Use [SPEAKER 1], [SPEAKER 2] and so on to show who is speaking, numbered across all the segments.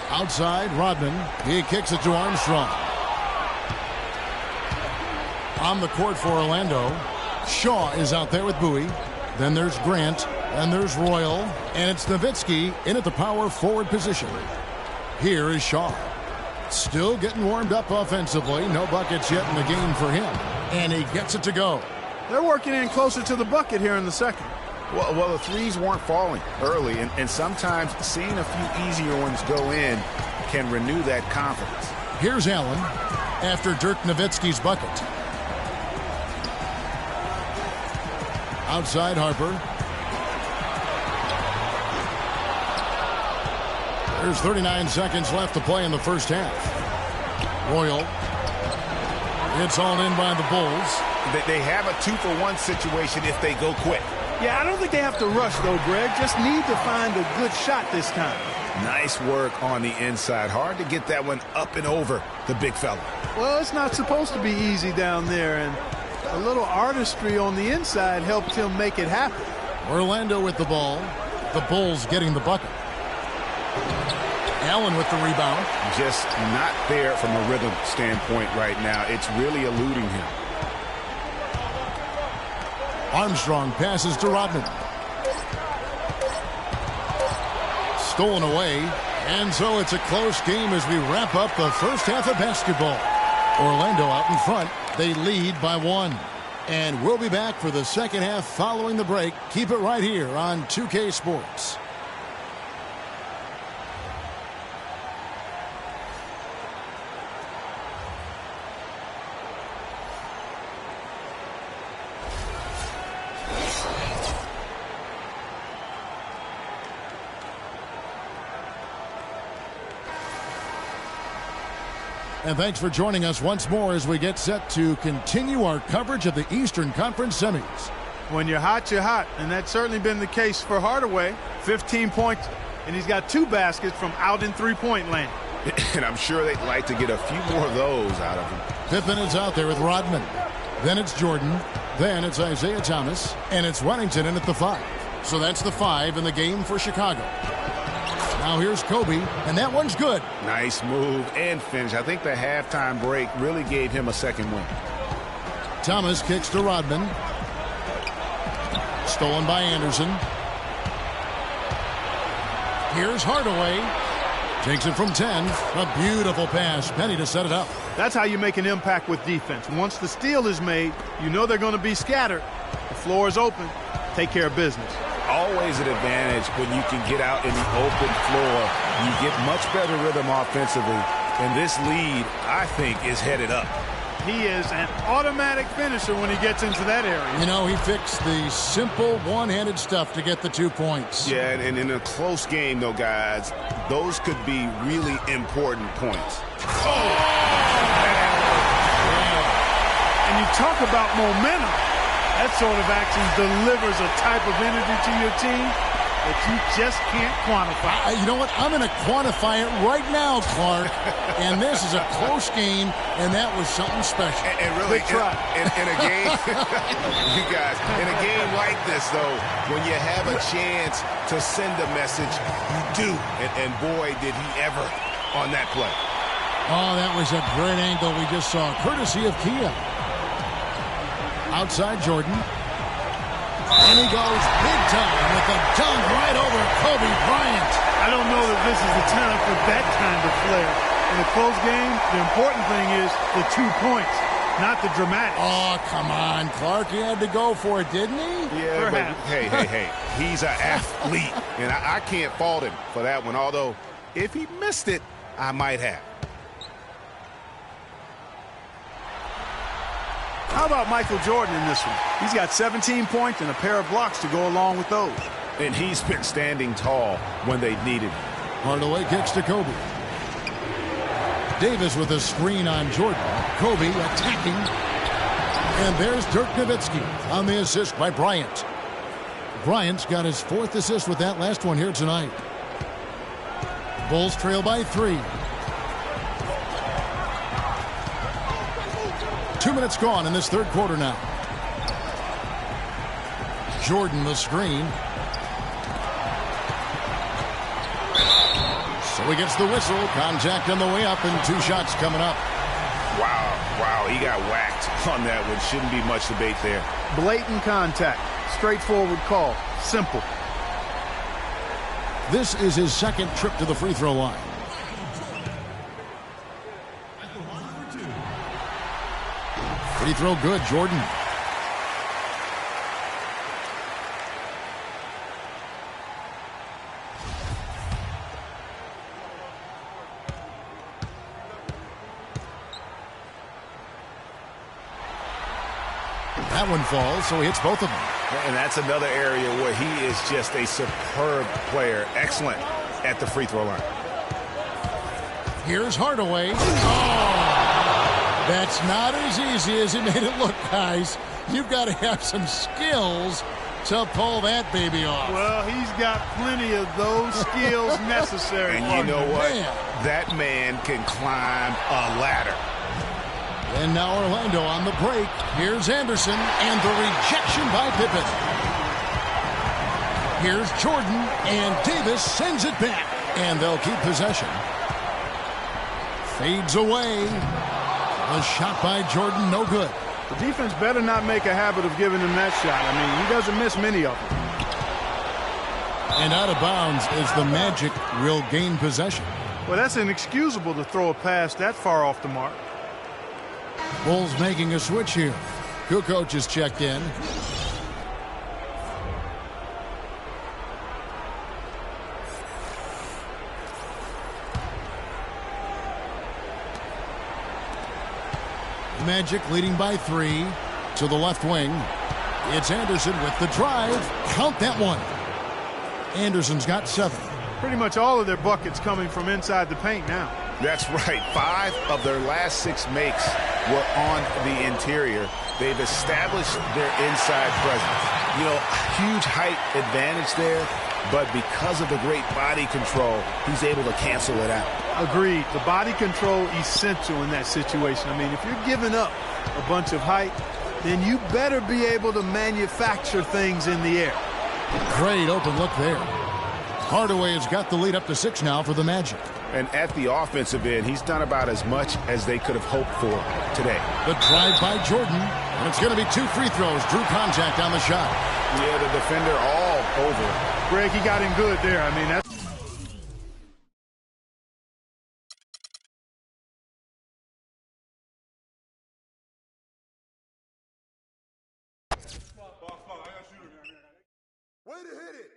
[SPEAKER 1] Outside, Rodman. He kicks it to Armstrong. On the court for Orlando, Shaw is out there with Bowie. Then there's Grant, and there's Royal, and it's Nowitzki in at the power forward position. Here is Shaw. Still getting warmed up offensively. No buckets yet in the game for him. And he gets it to go.
[SPEAKER 2] They're working in closer to the bucket here in the second.
[SPEAKER 3] Well, the threes weren't falling early, and sometimes seeing a few easier ones go in can renew that confidence.
[SPEAKER 1] Here's Allen after Dirk Nowitzki's bucket. Outside Harper. There's 39 seconds left to play in the first half. Royal. It's all in by the Bulls.
[SPEAKER 3] They have a 2-for-1 situation if they go quick.
[SPEAKER 2] Yeah, I don't think they have to rush, though, Greg. Just need to find a good shot this time.
[SPEAKER 3] Nice work on the inside. Hard to get that one up and over the big fella.
[SPEAKER 2] Well, it's not supposed to be easy down there, and a little artistry on the inside helped him make it happen.
[SPEAKER 1] Orlando with the ball. The Bulls getting the bucket. Allen with the rebound.
[SPEAKER 3] Just not there from a rhythm standpoint right now. It's really eluding him.
[SPEAKER 1] Armstrong passes to Rodman. Stolen away. And so it's a close game as we wrap up the first half of basketball. Orlando out in front. They lead by 1. And we'll be back for the second half following the break. Keep it right here on 2K Sports. And thanks for joining us once more as we get set to continue our coverage of the Eastern Conference semis.
[SPEAKER 2] When you're hot, and that's certainly been the case for Hardaway. 15 points, and he's got 2 baskets from out in three-point land.
[SPEAKER 3] And I'm sure they'd like to get a few more of those out of him.
[SPEAKER 1] Pippen is out there with Rodman. Then it's Jordan. Then it's Isaiah Thomas. And it's Wennington in at the 5. So that's the 5 in the game for Chicago. Now here's Kobe, and that one's good.
[SPEAKER 3] Nice move and finish. I think the halftime break really gave him a second win.
[SPEAKER 1] Thomas kicks to Rodman. Stolen by Anderson. Here's Hardaway. Takes it from 10. A beautiful pass. Penny to set it up.
[SPEAKER 2] That's how you make an impact with defense. Once the steal is made, you know they're going to be scattered. The floor is open. Take care of business.
[SPEAKER 3] Always an advantage when you can get out in the open floor. You get much better rhythm offensively. And this lead, I think, is headed up.
[SPEAKER 2] He is an automatic finisher when he gets into that area.
[SPEAKER 1] You know, he fixed the simple one-handed stuff to get the 2 points.
[SPEAKER 3] Yeah, and in a close game, though, guys, those could be really important points.
[SPEAKER 2] Oh! And you talk about momentum. That sort of action delivers a type of energy to your team that you just can't quantify.
[SPEAKER 1] You know what? I'm going to quantify it right now, Clark. And this is a close game, and that was something special.
[SPEAKER 3] And really, in a game, you guys, in a game like this, though, when you have a chance to send a message, you do. And boy, did he ever on that play.
[SPEAKER 1] Oh, that was a great angle we just saw, courtesy of Kia. Outside Jordan. And he goes big time with a dunk right over Kobe Bryant.
[SPEAKER 2] I don't know that this is the time for that kind of flair. In a close game, the important thing is the 2 points, not the dramatics.
[SPEAKER 1] Oh, come on, Clark. He had to go for it, didn't he?
[SPEAKER 3] Yeah, but hey. He's an athlete, and I can't fault him for that one. Although, if he missed it, I might have.
[SPEAKER 2] How about Michael Jordan in this one? He's got 17 points and a pair of blocks to go along with those.
[SPEAKER 3] And he's been standing tall when they needed him.
[SPEAKER 1] Hardaway kicks to Kobe. Davis with a screen on Jordan. Kobe attacking. And there's Dirk Nowitzki on the assist by Bryant. Bryant's got his 4th assist with that last one here tonight. Bulls trail by 3. 2 minutes gone in this third quarter now. Jordan the screen. So he gets the whistle. Contact on the way up and 2 shots coming up.
[SPEAKER 3] Wow, he got whacked on that one. Shouldn't be much debate there.
[SPEAKER 2] Blatant contact. Straightforward call. Simple.
[SPEAKER 1] This is his 2nd trip to the free throw line. Free throw good, Jordan. That one falls, so he hits both of them.
[SPEAKER 3] And that's another area where he is just a superb player. Excellent at the free throw line.
[SPEAKER 1] Here's Hardaway. Oh, that's not as easy as he made it look, guys. You've got to have some skills to pull that baby off.
[SPEAKER 2] Well, he's got plenty of those skills necessary.
[SPEAKER 3] And you know what?
[SPEAKER 1] Man.
[SPEAKER 3] That man can climb a ladder.
[SPEAKER 1] And now Orlando on the break. Here's Anderson, and the rejection by Pippen. Here's Jordan, and Davis sends it back. And they'll keep possession. Fades away. A shot by Jordan, no good.
[SPEAKER 2] The defense better not make a habit of giving him that shot. I mean, he doesn't miss many of them.
[SPEAKER 1] And out of bounds is the Magic will gain possession.
[SPEAKER 2] Well, that's inexcusable to throw a pass that far off the mark.
[SPEAKER 1] Bulls making a switch here. Kukoc is checked in. Magic leading by 3 to the left wing. It's Anderson with the drive. Count that one. Anderson's got 7.
[SPEAKER 2] Pretty much all of their buckets coming from inside the paint now.
[SPEAKER 3] That's right. 5 of their last 6 makes were on the interior. They've established their inside presence. You know, huge height advantage there, but because of the great body control, he's able to cancel it out.
[SPEAKER 2] Agreed. The body control essential in that situation. I mean, if you're giving up a bunch of height, then you better be able to manufacture things in the air.
[SPEAKER 1] Great open look there. Hardaway has got the lead up to 6 now for the Magic.
[SPEAKER 3] And at the offensive end, he's done about as much as they could have hoped for today.
[SPEAKER 1] The drive by Jordan, and it's going to be 2 free throws. Drew contact on the shot.
[SPEAKER 3] Yeah, the defender all over.
[SPEAKER 2] Greg, he got him good there. I mean, that's...
[SPEAKER 3] Way to hit it.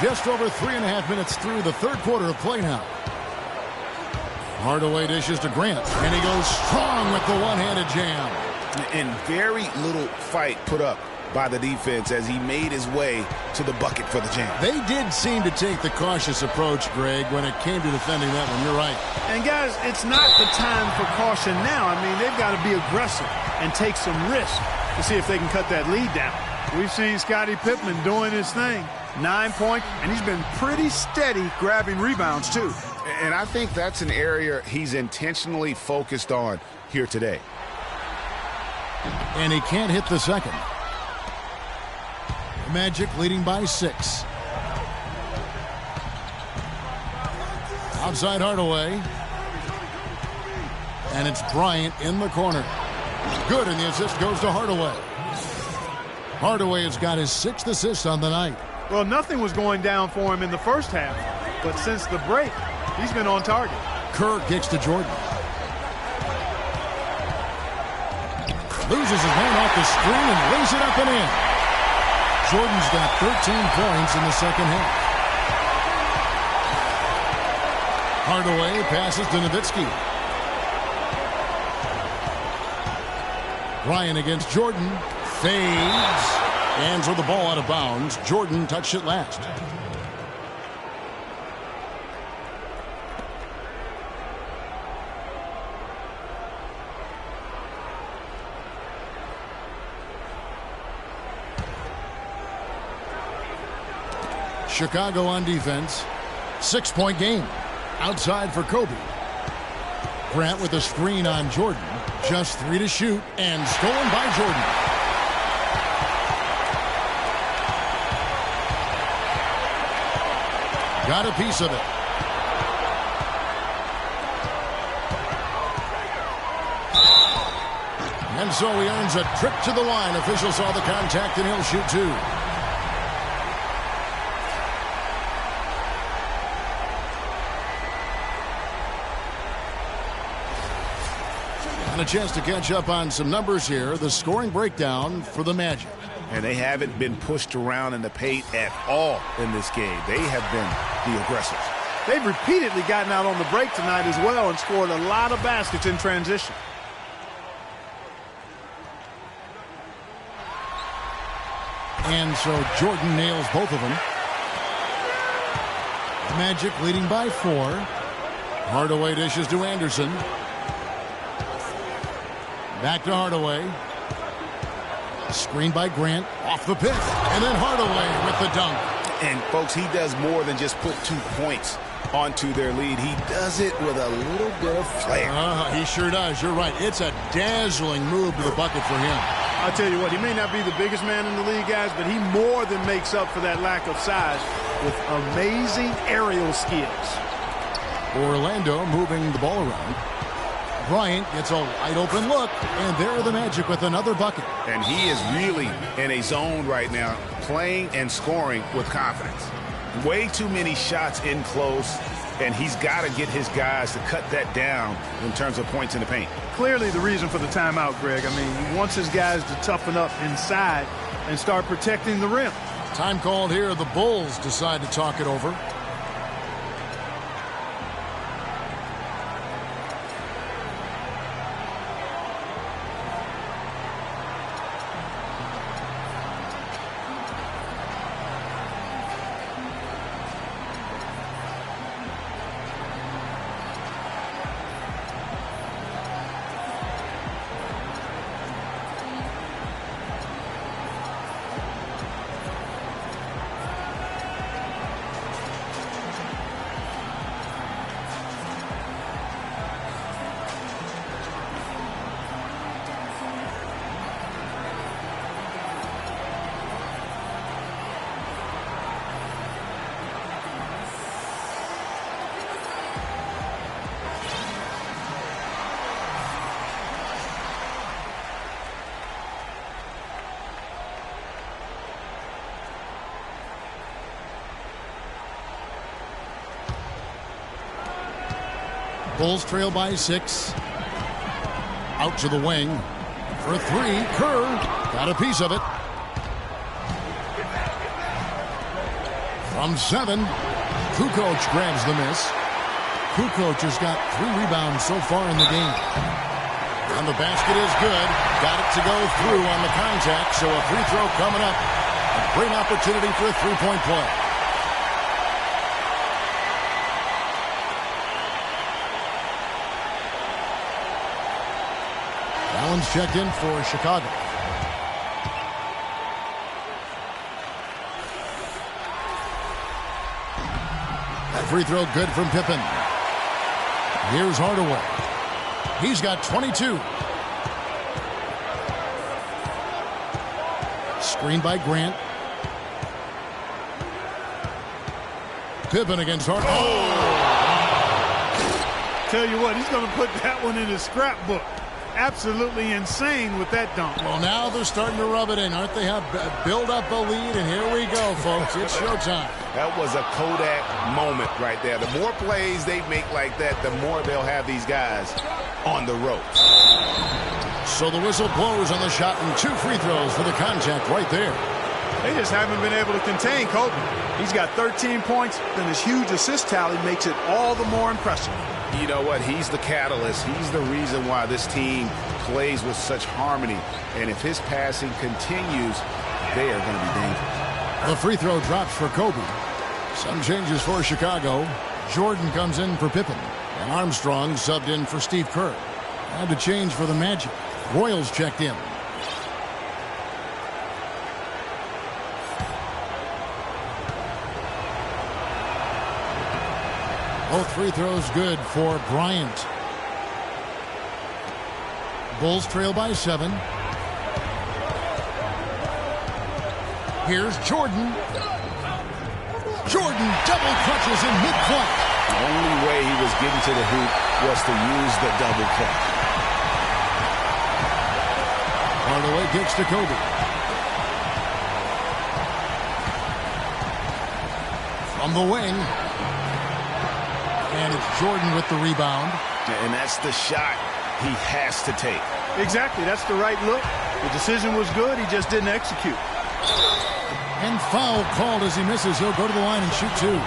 [SPEAKER 1] Just over 3.5 minutes through the 3rd quarter of play now. Hardaway dishes to Grant, and he goes strong with the one-handed jam.
[SPEAKER 3] And very little fight put up by the defense as he made his way to the bucket for the jam.
[SPEAKER 1] They did seem to take the cautious approach, Greg, when it came to defending that one. You're right.
[SPEAKER 2] And, guys, it's not the time for caution now. I mean, they've got to be aggressive and take some risk to see if they can cut that lead down. We've seen Scottie Pippen doing his thing. 9 points, and he's been pretty steady grabbing rebounds, too.
[SPEAKER 3] And I think that's an area he's intentionally focused on here today.
[SPEAKER 1] And he can't hit the second. Magic leading by 6. Outside Hardaway. And it's Bryant in the corner. Good, and the assist goes to Hardaway. Hardaway has got his 6th assist on the night.
[SPEAKER 2] Well, nothing was going down for him in the first half, but since the break, he's been on target.
[SPEAKER 1] Kerr kicks to Jordan. Loses his man off the screen and lays it up and in. Jordan's got 13 points in the second half. Hardaway passes to Nowitzki. Bryant against Jordan. Fades. Hands with the ball out of bounds. Jordan touched it last. Chicago on defense. 6-point game. Outside for Kobe. Grant with a screen on Jordan. Just 3 to shoot, and stolen by Jordan. Got a piece of it. And so he earns a trip to the line. Official saw the contact, and he'll shoot 2. And a chance to catch up on some numbers here. The scoring breakdown for the Magic.
[SPEAKER 3] And they haven't been pushed around in the paint at all in this game. They have been the aggressors.
[SPEAKER 2] They've repeatedly gotten out on the break tonight as well and scored a lot of baskets in transition.
[SPEAKER 1] And so Jordan nails both of them. Magic leading by 4. Hardaway dishes to Anderson. Back to Hardaway. Screen by Grant. Off the pick. And then Hardaway with the dunk.
[SPEAKER 3] And, folks, he does more than just put 2 points onto their lead. He does it with a little bit of flair.
[SPEAKER 1] He sure does. You're right. It's a dazzling move to the bucket for him.
[SPEAKER 2] I'll tell you what, he may not be the biggest man in the league, guys, but he more than makes up for that lack of size with amazing aerial skills.
[SPEAKER 1] Orlando moving the ball around. Bryant gets a wide-open look, and there are the Magic with another bucket.
[SPEAKER 3] And he is really in a zone right now, playing and scoring with confidence. Way too many shots in close, and he's got to get his guys to cut that down in terms of points in the paint.
[SPEAKER 2] Clearly the reason for the timeout, Greg. I mean, he wants his guys to toughen up inside and start protecting the rim.
[SPEAKER 1] Time called here. The Bulls decide to talk it over. Bulls trail by 6. Out to the wing. For 3. Kerr got a piece of it. From 7. Kukoc grabs the miss. Kukoc has got 3 rebounds so far in the game. And the basket is good. Got it to go through on the contact. So a free throw coming up. A great opportunity for a 3-point play. Allen's checked in for Chicago. That free throw good from Pippen. Here's Hardaway. He's got 22. Screen by Grant. Pippen against Hardaway. Oh!
[SPEAKER 2] Tell you what, he's going to put that one in his scrapbook. Absolutely insane with that dunk.
[SPEAKER 1] Well, now they're starting to rub it in, aren't they? Build up a lead, and here we go, folks. It's showtime.
[SPEAKER 3] That was a Kodak moment right there. The more plays they make like that, the more they'll have these guys on the ropes.
[SPEAKER 1] So the whistle blows on the shot, and 2 free throws for the contact right there.
[SPEAKER 2] They just haven't been able to contain Kobe. He's got 13 points, and his huge assist tally makes it all the more impressive.
[SPEAKER 3] You know what? He's the catalyst. He's the reason why this team plays with such harmony. And if his passing continues, they are going to be dangerous.
[SPEAKER 1] The free throw drops for Kobe. Some changes for Chicago. Jordan comes in for Pippen. And Armstrong subbed in for Steve Kerr. And a change for the Magic. Royals checked in. Both free throws good for Bryant. Bulls trail by 7. Here's Jordan. Jordan double clutches in mid-court.
[SPEAKER 3] The only way he was getting to the hoop was to use the double clutch.
[SPEAKER 1] Hardaway kicks to Kobe. From the wing. And it's Jordan with the rebound.
[SPEAKER 3] And that's the shot he has to take.
[SPEAKER 2] Exactly. That's the right look. The decision was good. He just didn't execute.
[SPEAKER 1] And foul called as he misses. He'll go to the line and shoot 2.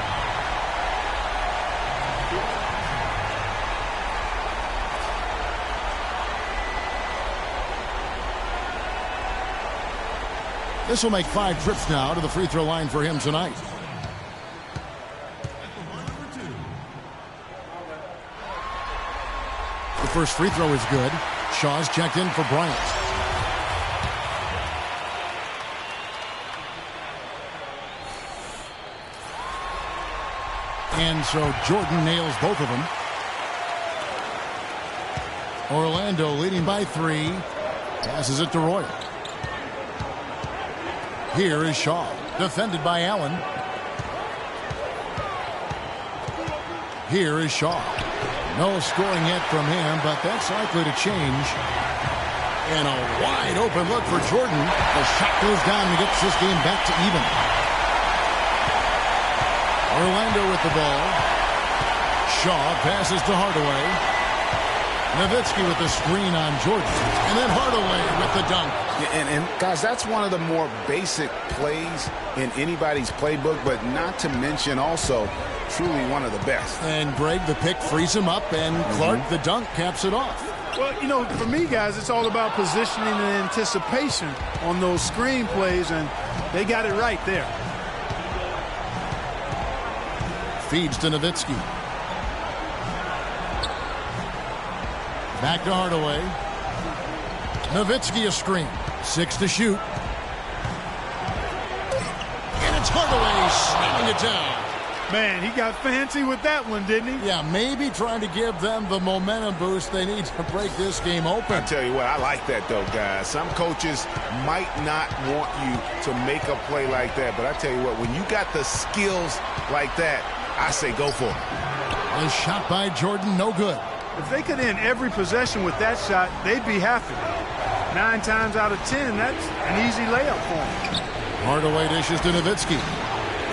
[SPEAKER 1] This will make 5 trips now to the free throw line for him tonight. The first free throw is good. Shaw's checked in for Bryant. And so Jordan nails both of them. Orlando leading by 3. Passes it to Royal. Here is Shaw, defended by Allen. Here is Shaw. No scoring yet from him, but that's likely to change. And a wide open look for Jordan. The shot goes down and gets this game back to even. Orlando with the ball. Shaw passes to Hardaway. Nowitzki with the screen on Jordan. And then Hardaway with the dunk.
[SPEAKER 3] And guys, that's one of the more basic plays in anybody's playbook, but not to mention also truly one of the best.
[SPEAKER 1] And Greg, the pick frees him up, and Clark, the dunk, caps it off.
[SPEAKER 2] Well, you know, for me, guys, it's all about positioning and anticipation on those screen plays, and they got it right there.
[SPEAKER 1] Feeds to Nowitzki. Back to Hardaway. Nowitzki a screen. 6 to shoot. And it's Hardaway slamming it down.
[SPEAKER 2] Man, he got fancy with that one, didn't he?
[SPEAKER 1] Yeah, maybe trying to give them the momentum boost they need to break this game open.
[SPEAKER 3] I tell you what, I like that, though, guys. Some coaches might not want you to make a play like that, but I tell you what, when you got the skills like that, I say go for it.
[SPEAKER 1] A shot by Jordan, no good.
[SPEAKER 2] If they could end every possession with that shot, they'd be happy. 9 times out of 10, that's an easy layup for them.
[SPEAKER 1] Hardaway dishes to Nowitzki.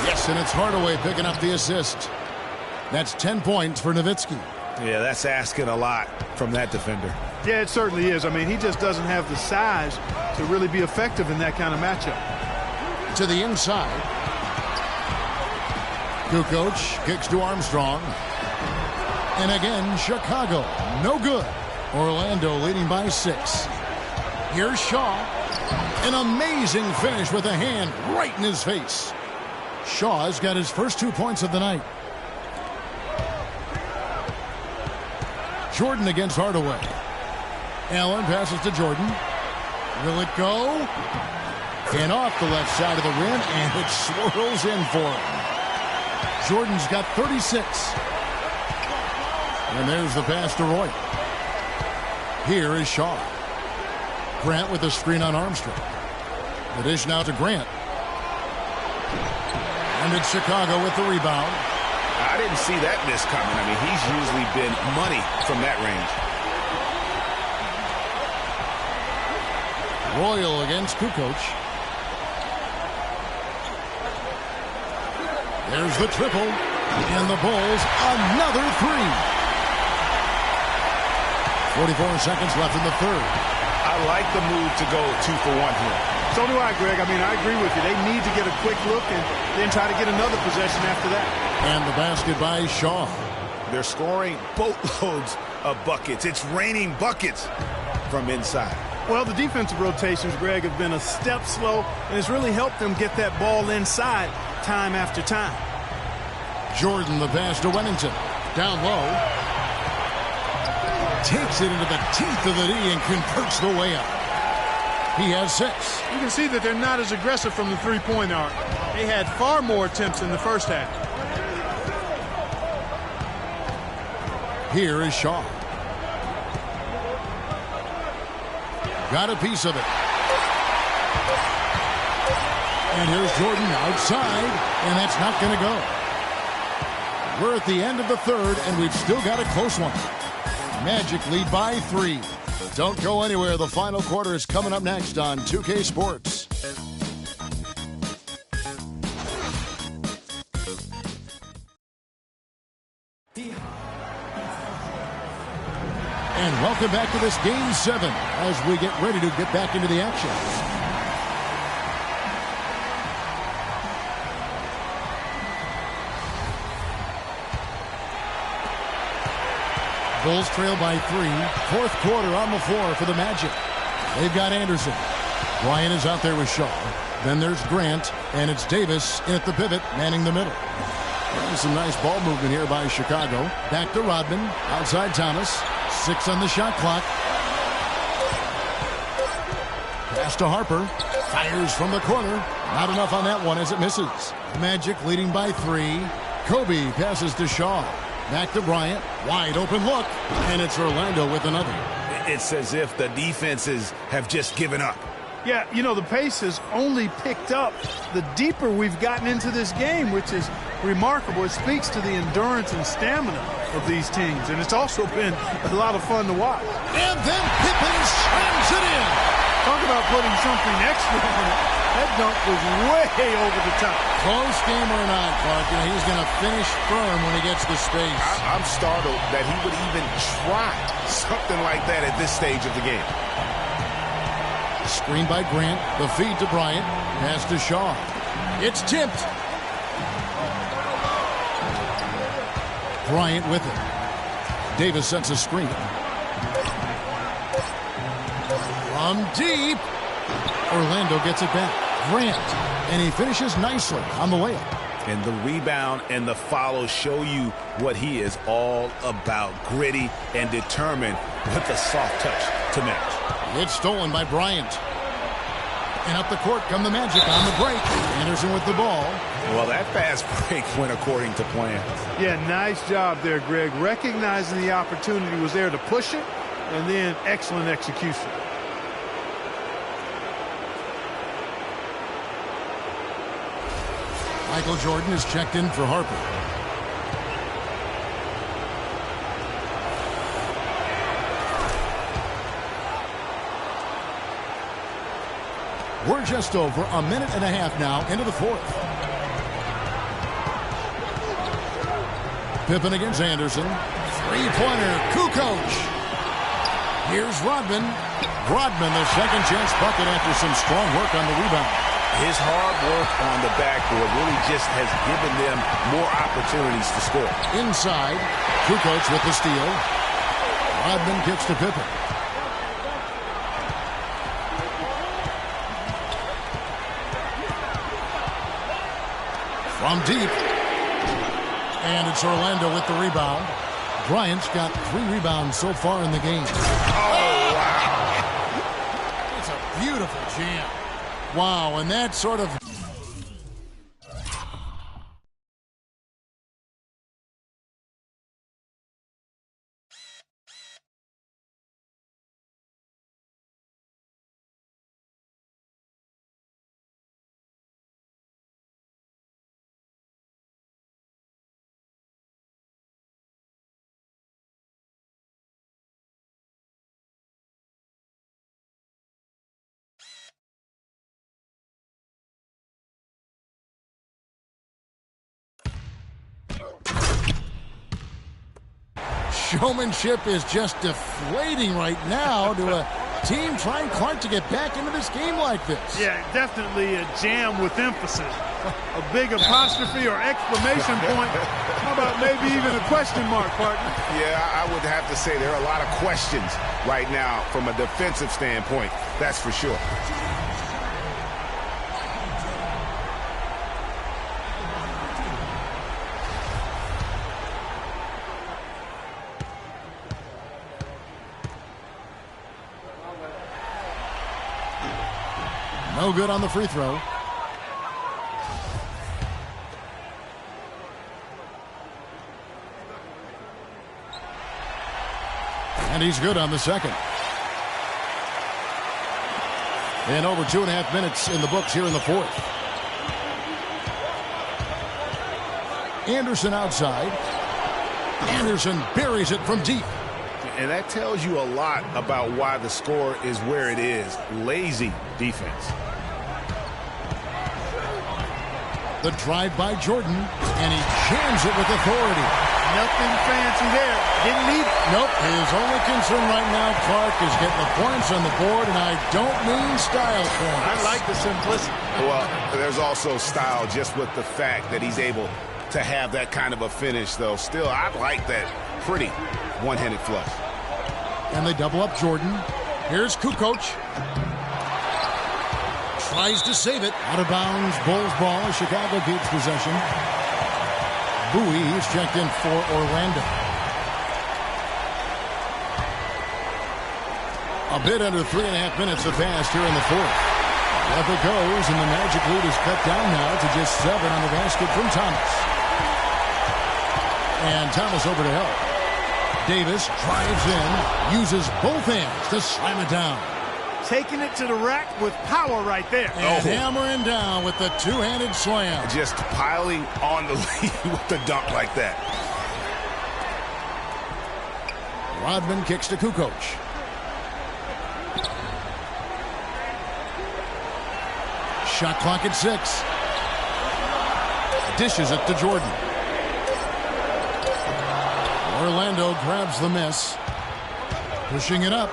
[SPEAKER 1] Yes, and it's Hardaway picking up the assist. That's 10 points for Nowitzki.
[SPEAKER 3] Yeah, that's asking a lot from that defender.
[SPEAKER 2] Yeah, it certainly is. I mean, he just doesn't have the size to really be effective in that kind of matchup.
[SPEAKER 1] To the inside. Kukoc kicks to Armstrong. And again, Chicago, no good. Orlando leading by 6. Here's Shaw. An amazing finish with a hand right in his face. Shaw's got his first 2 points of the night. Jordan against Hardaway. Allen passes to Jordan. Will it go? And off the left side of the rim, and it swirls in for him. Jordan's got 36. And there's the pass to Roy. Here is Shaw. Grant with the screen on Armstrong. The dish now to Grant. And it's Chicago with the rebound.
[SPEAKER 3] I didn't see that miss coming. I mean, he's usually been money from that range.
[SPEAKER 1] Royal against Kukoc. There's the triple. And the Bulls, another 3. 44 seconds left in the third.
[SPEAKER 3] I like the move to go 2 for 1 here.
[SPEAKER 2] So do I, Greg. I mean, I agree with you. They need to get a quick look and then try to get another possession after that.
[SPEAKER 1] And the basket by Shaw.
[SPEAKER 3] They're scoring boatloads of buckets. It's raining buckets from inside.
[SPEAKER 2] Well, the defensive rotations, Greg, have been a step slow, and it's really helped them get that ball inside time after time.
[SPEAKER 1] Jordan, the pass to Wennington. Down low. Takes it into the teeth of the D and converts the way up. He has 6.
[SPEAKER 2] You can see that they're not as aggressive from the three-point arc. They had far more attempts in the first half.
[SPEAKER 1] Here is Shaw. Got a piece of it. And here's Jordan outside, and that's not going to go. We're at the end of the third, and we've still got a close one. Magic lead by 3. Don't go anywhere. The final quarter is coming up next on 2K Sports. And welcome back to this Game 7 as we get ready to get back into the action. Bulls trail by 3. Fourth quarter on the floor for the Magic. They've got Anderson. Bryant is out there with Shaw. Then there's Grant, and it's Davis in at the pivot, manning the middle. There's some nice ball movement here by Chicago. Back to Rodman. Outside Thomas. 6 on the shot clock. Pass to Harper. Fires from the corner. Not enough on that one as it misses. Magic leading by 3. Kobe passes to Shaw. Back to Bryant. Wide open look. And it's Orlando with another.
[SPEAKER 3] It's as if the defenses have just given up.
[SPEAKER 2] Yeah, you know, the pace has only picked up the deeper we've gotten into this game, which is remarkable. It speaks to the endurance and stamina of these teams, and it's also been a lot of fun to watch.
[SPEAKER 1] And then Pippen slams it in.
[SPEAKER 2] Talk about putting something extra on it. That dunk was way over the top.
[SPEAKER 1] Close game or not, Clark, he's going to finish firm when he gets the space.
[SPEAKER 3] I'm startled that he would even try something like that at this stage of the game.
[SPEAKER 1] Screen by Grant. The feed to Bryant. Pass to Shaw. It's tipped. Bryant with it. Davis sets a screen. From deep. Orlando gets it back. Grant. And he finishes nicely on the layup.
[SPEAKER 3] And the rebound and the follow show you what he is all about. Gritty and determined with a soft touch to match.
[SPEAKER 1] It's stolen by Bryant. And up the court come the Magic on the break. Anderson with the ball.
[SPEAKER 3] Well, that fast break went according to plan.
[SPEAKER 2] Yeah, nice job there, Greg. Recognizing the opportunity was there to push it, and then excellent execution.
[SPEAKER 1] Michael Jordan is checked in for Harper. We're just over a minute and a half now into the fourth. Pippen against Anderson. Three-pointer, Kukoc. Here's Rodman. Rodman, the second chance bucket after some strong work on the rebound.
[SPEAKER 3] His hard work on the backboard really just has given them more opportunities to score.
[SPEAKER 1] Inside, Kukoc with the steal. Rodman kicks to Pippen. From deep. And it's Orlando with the rebound. Bryant's got 3 rebounds so far in the game.
[SPEAKER 3] Oh, wow.
[SPEAKER 1] It's a beautiful jam. Wow, and that sort of... Showmanship is just deflating right now to a team trying, Clark, to get back into this game like this.
[SPEAKER 2] Yeah, definitely a jam with emphasis. A big apostrophe or exclamation point. How about maybe even a question mark, partner?
[SPEAKER 3] Yeah, I would have to say there are a lot of questions right now from a defensive standpoint. That's for sure.
[SPEAKER 1] No good on the free throw. And he's good on the second. And over 2.5 minutes in the books here in the fourth. Anderson outside. Anderson buries it from deep.
[SPEAKER 3] And that tells you a lot about why the score is where it is. Lazy defense.
[SPEAKER 1] The drive by Jordan, and he jams it with authority.
[SPEAKER 2] Nothing fancy there. Didn't need it.
[SPEAKER 1] Nope. His only concern right now, Clark, is getting the points on the board, and I don't mean style points.
[SPEAKER 2] I like the simplicity.
[SPEAKER 3] Well, there's also style just with the fact that he's able to have that kind of a finish, though. Still, I like that pretty one-handed flush.
[SPEAKER 1] And they double up Jordan. Here's Kukoc. Tries to save it. Out of bounds, Bulls ball. Chicago keeps possession. Bowie is checked in for Orlando. A bit under 3.5 minutes have passed here in the fourth. Up it goes, and the Magic lead is cut down now to just 7 on the basket from Thomas. And Thomas over to help. Davis drives in, uses both hands to slam it down.
[SPEAKER 2] Taking it to the rack with power right there.
[SPEAKER 1] And hammering down with the two-handed slam.
[SPEAKER 3] Just piling on the lead with the dunk like that.
[SPEAKER 1] Rodman kicks to Kukoc. Shot clock at 6. Dishes it to Jordan. Orlando grabs the miss. Pushing it up.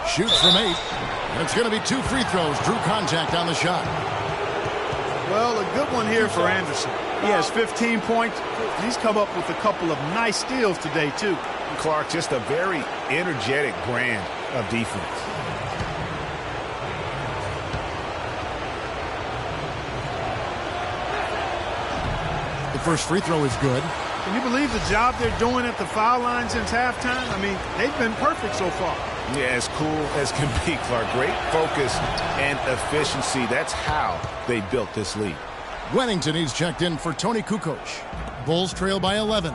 [SPEAKER 1] Shoots from 8. And it's going to be 2 free throws. Drew contact on the shot.
[SPEAKER 2] Well, a good one here for Anderson. He has 15 points. He's come up with a couple of nice steals today, too.
[SPEAKER 3] Clark, just a very energetic brand of defense.
[SPEAKER 1] The first free throw is good.
[SPEAKER 2] Can you believe the job they're doing at the foul line since halftime? I mean, they've been perfect so far.
[SPEAKER 3] Yeah, as cool as can be, Clark. Great focus and efficiency. That's how they built this lead.
[SPEAKER 1] Wennington, he's checked in for Tony Kukoc. Bulls trail by 11.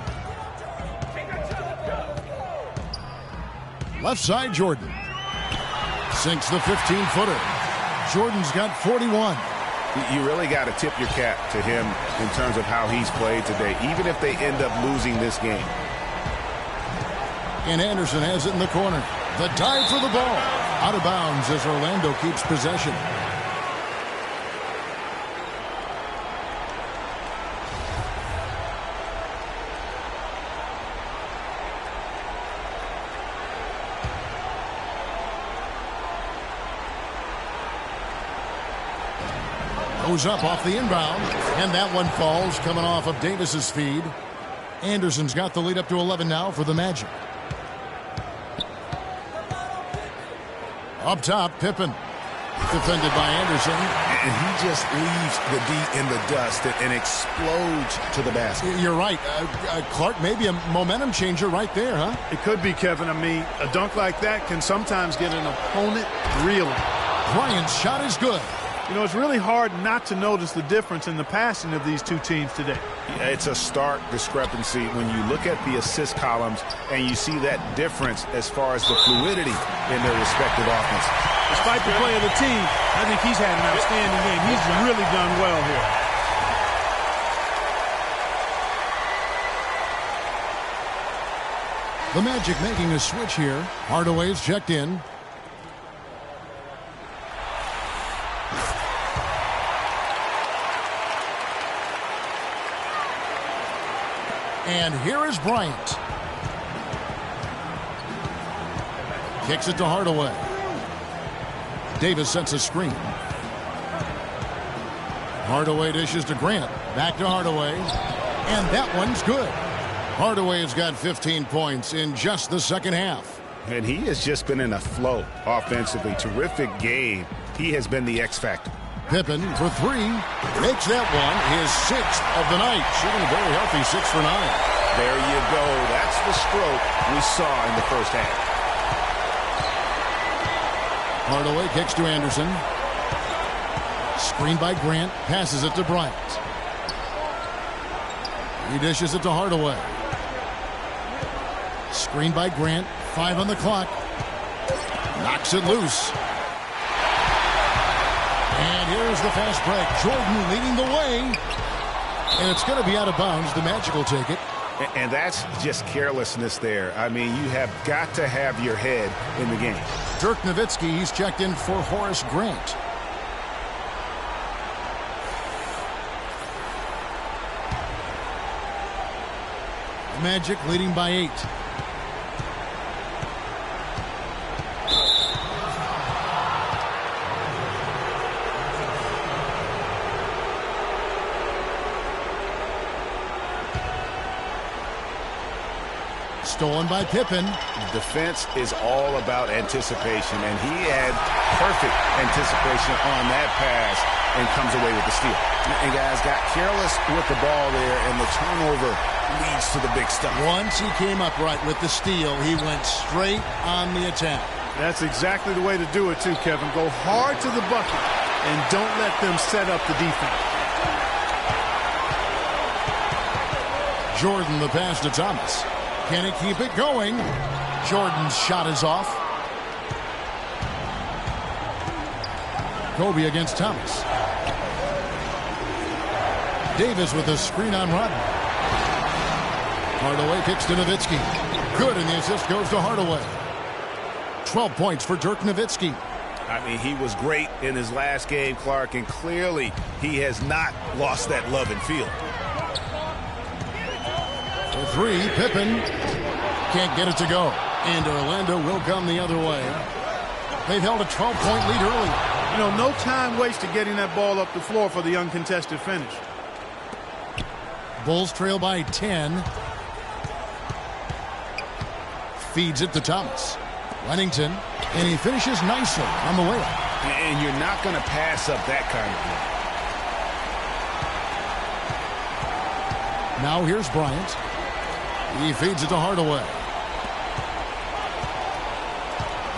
[SPEAKER 1] Left side, Jordan. Sinks the 15-footer. Jordan's got 41.
[SPEAKER 3] You really got to tip your cap to him in terms of how he's played today, even if they end up losing this game.
[SPEAKER 1] And Anderson has it in the corner. The dive for the ball. Out of bounds as Orlando keeps possession. Goes up off the inbound, and that one falls coming off of Davis's feed. Anderson's got the lead up to 11 now for the Magic. Up top, Pippen. Defended by Anderson.
[SPEAKER 3] And he just leaves the D in the dust and explodes to the basket.
[SPEAKER 1] You're right. Clark, maybe a momentum changer right there, huh?
[SPEAKER 2] It could be, Kevin. I mean, a dunk like that can sometimes get an opponent reeling.
[SPEAKER 1] Bryant's shot is good.
[SPEAKER 2] You know, it's really hard not to notice the difference in the passing of these two teams today.
[SPEAKER 3] It's a stark discrepancy when you look at the assist columns and you see that difference as far as the fluidity in their respective offenses.
[SPEAKER 2] Despite the play of the team, I think he's had an outstanding game. He's really done well here.
[SPEAKER 1] The Magic making a switch here. Hardaway's checked in. And here is Bryant. Kicks it to Hardaway. Davis sets a screen. Hardaway dishes to Grant. Back to Hardaway. And that one's good. Hardaway has got 15 points in just the second half.
[SPEAKER 3] And he has just been in a flow offensively. Terrific game. He has been the X factor.
[SPEAKER 1] Pippen for 3. Makes that one his 6th of the night. Shooting a very healthy 6 for 9.
[SPEAKER 3] There you go. That's the stroke we saw in the first half.
[SPEAKER 1] Hardaway kicks to Anderson. Screened by Grant. Passes it to Bryant. He dishes it to Hardaway. Screened by Grant. 5 on the clock. Knocks it loose. And here's the fast break. Jordan leading the way. And it's going to be out of bounds. The Magic will take it.
[SPEAKER 3] And that's just carelessness there. I mean, you have got to have your head in the game.
[SPEAKER 1] Dirk Nowitzki, he's checked in for Horace Grant. Magic leading by 8. Stolen by Pippen.
[SPEAKER 3] Defense is all about anticipation, and he had perfect anticipation on that pass and comes away with the steal. And guys got careless with the ball there, and the turnover leads to the big stuff.
[SPEAKER 1] Once he came upright with the steal, he went straight on the attack.
[SPEAKER 2] That's exactly the way to do it too, Kevin. Go hard to the bucket and don't let them set up the defense.
[SPEAKER 1] Jordan the pass to Thomas. Can he keep it going? Jordan's shot is off. Kobe against Thomas. Davis with a screen on Rodman. Hardaway kicks to Nowitzki. Good, and the assist goes to Hardaway. 12 points for Dirk Nowitzki.
[SPEAKER 3] I mean, he was great in his last game, Clark, and clearly he has not lost that love and feel.
[SPEAKER 1] For 3, Pippen can't get it to go. And Orlando will come the other way. They've held a 12-point lead early.
[SPEAKER 2] You know, no time wasted getting that ball up the floor for the uncontested finish.
[SPEAKER 1] Bulls trail by 10. Feeds it to Thomas. Wennington, and he finishes nicely on the layup.
[SPEAKER 3] And you're not going to pass up that kind of play.
[SPEAKER 1] Now here's Bryant. He feeds it to Hardaway.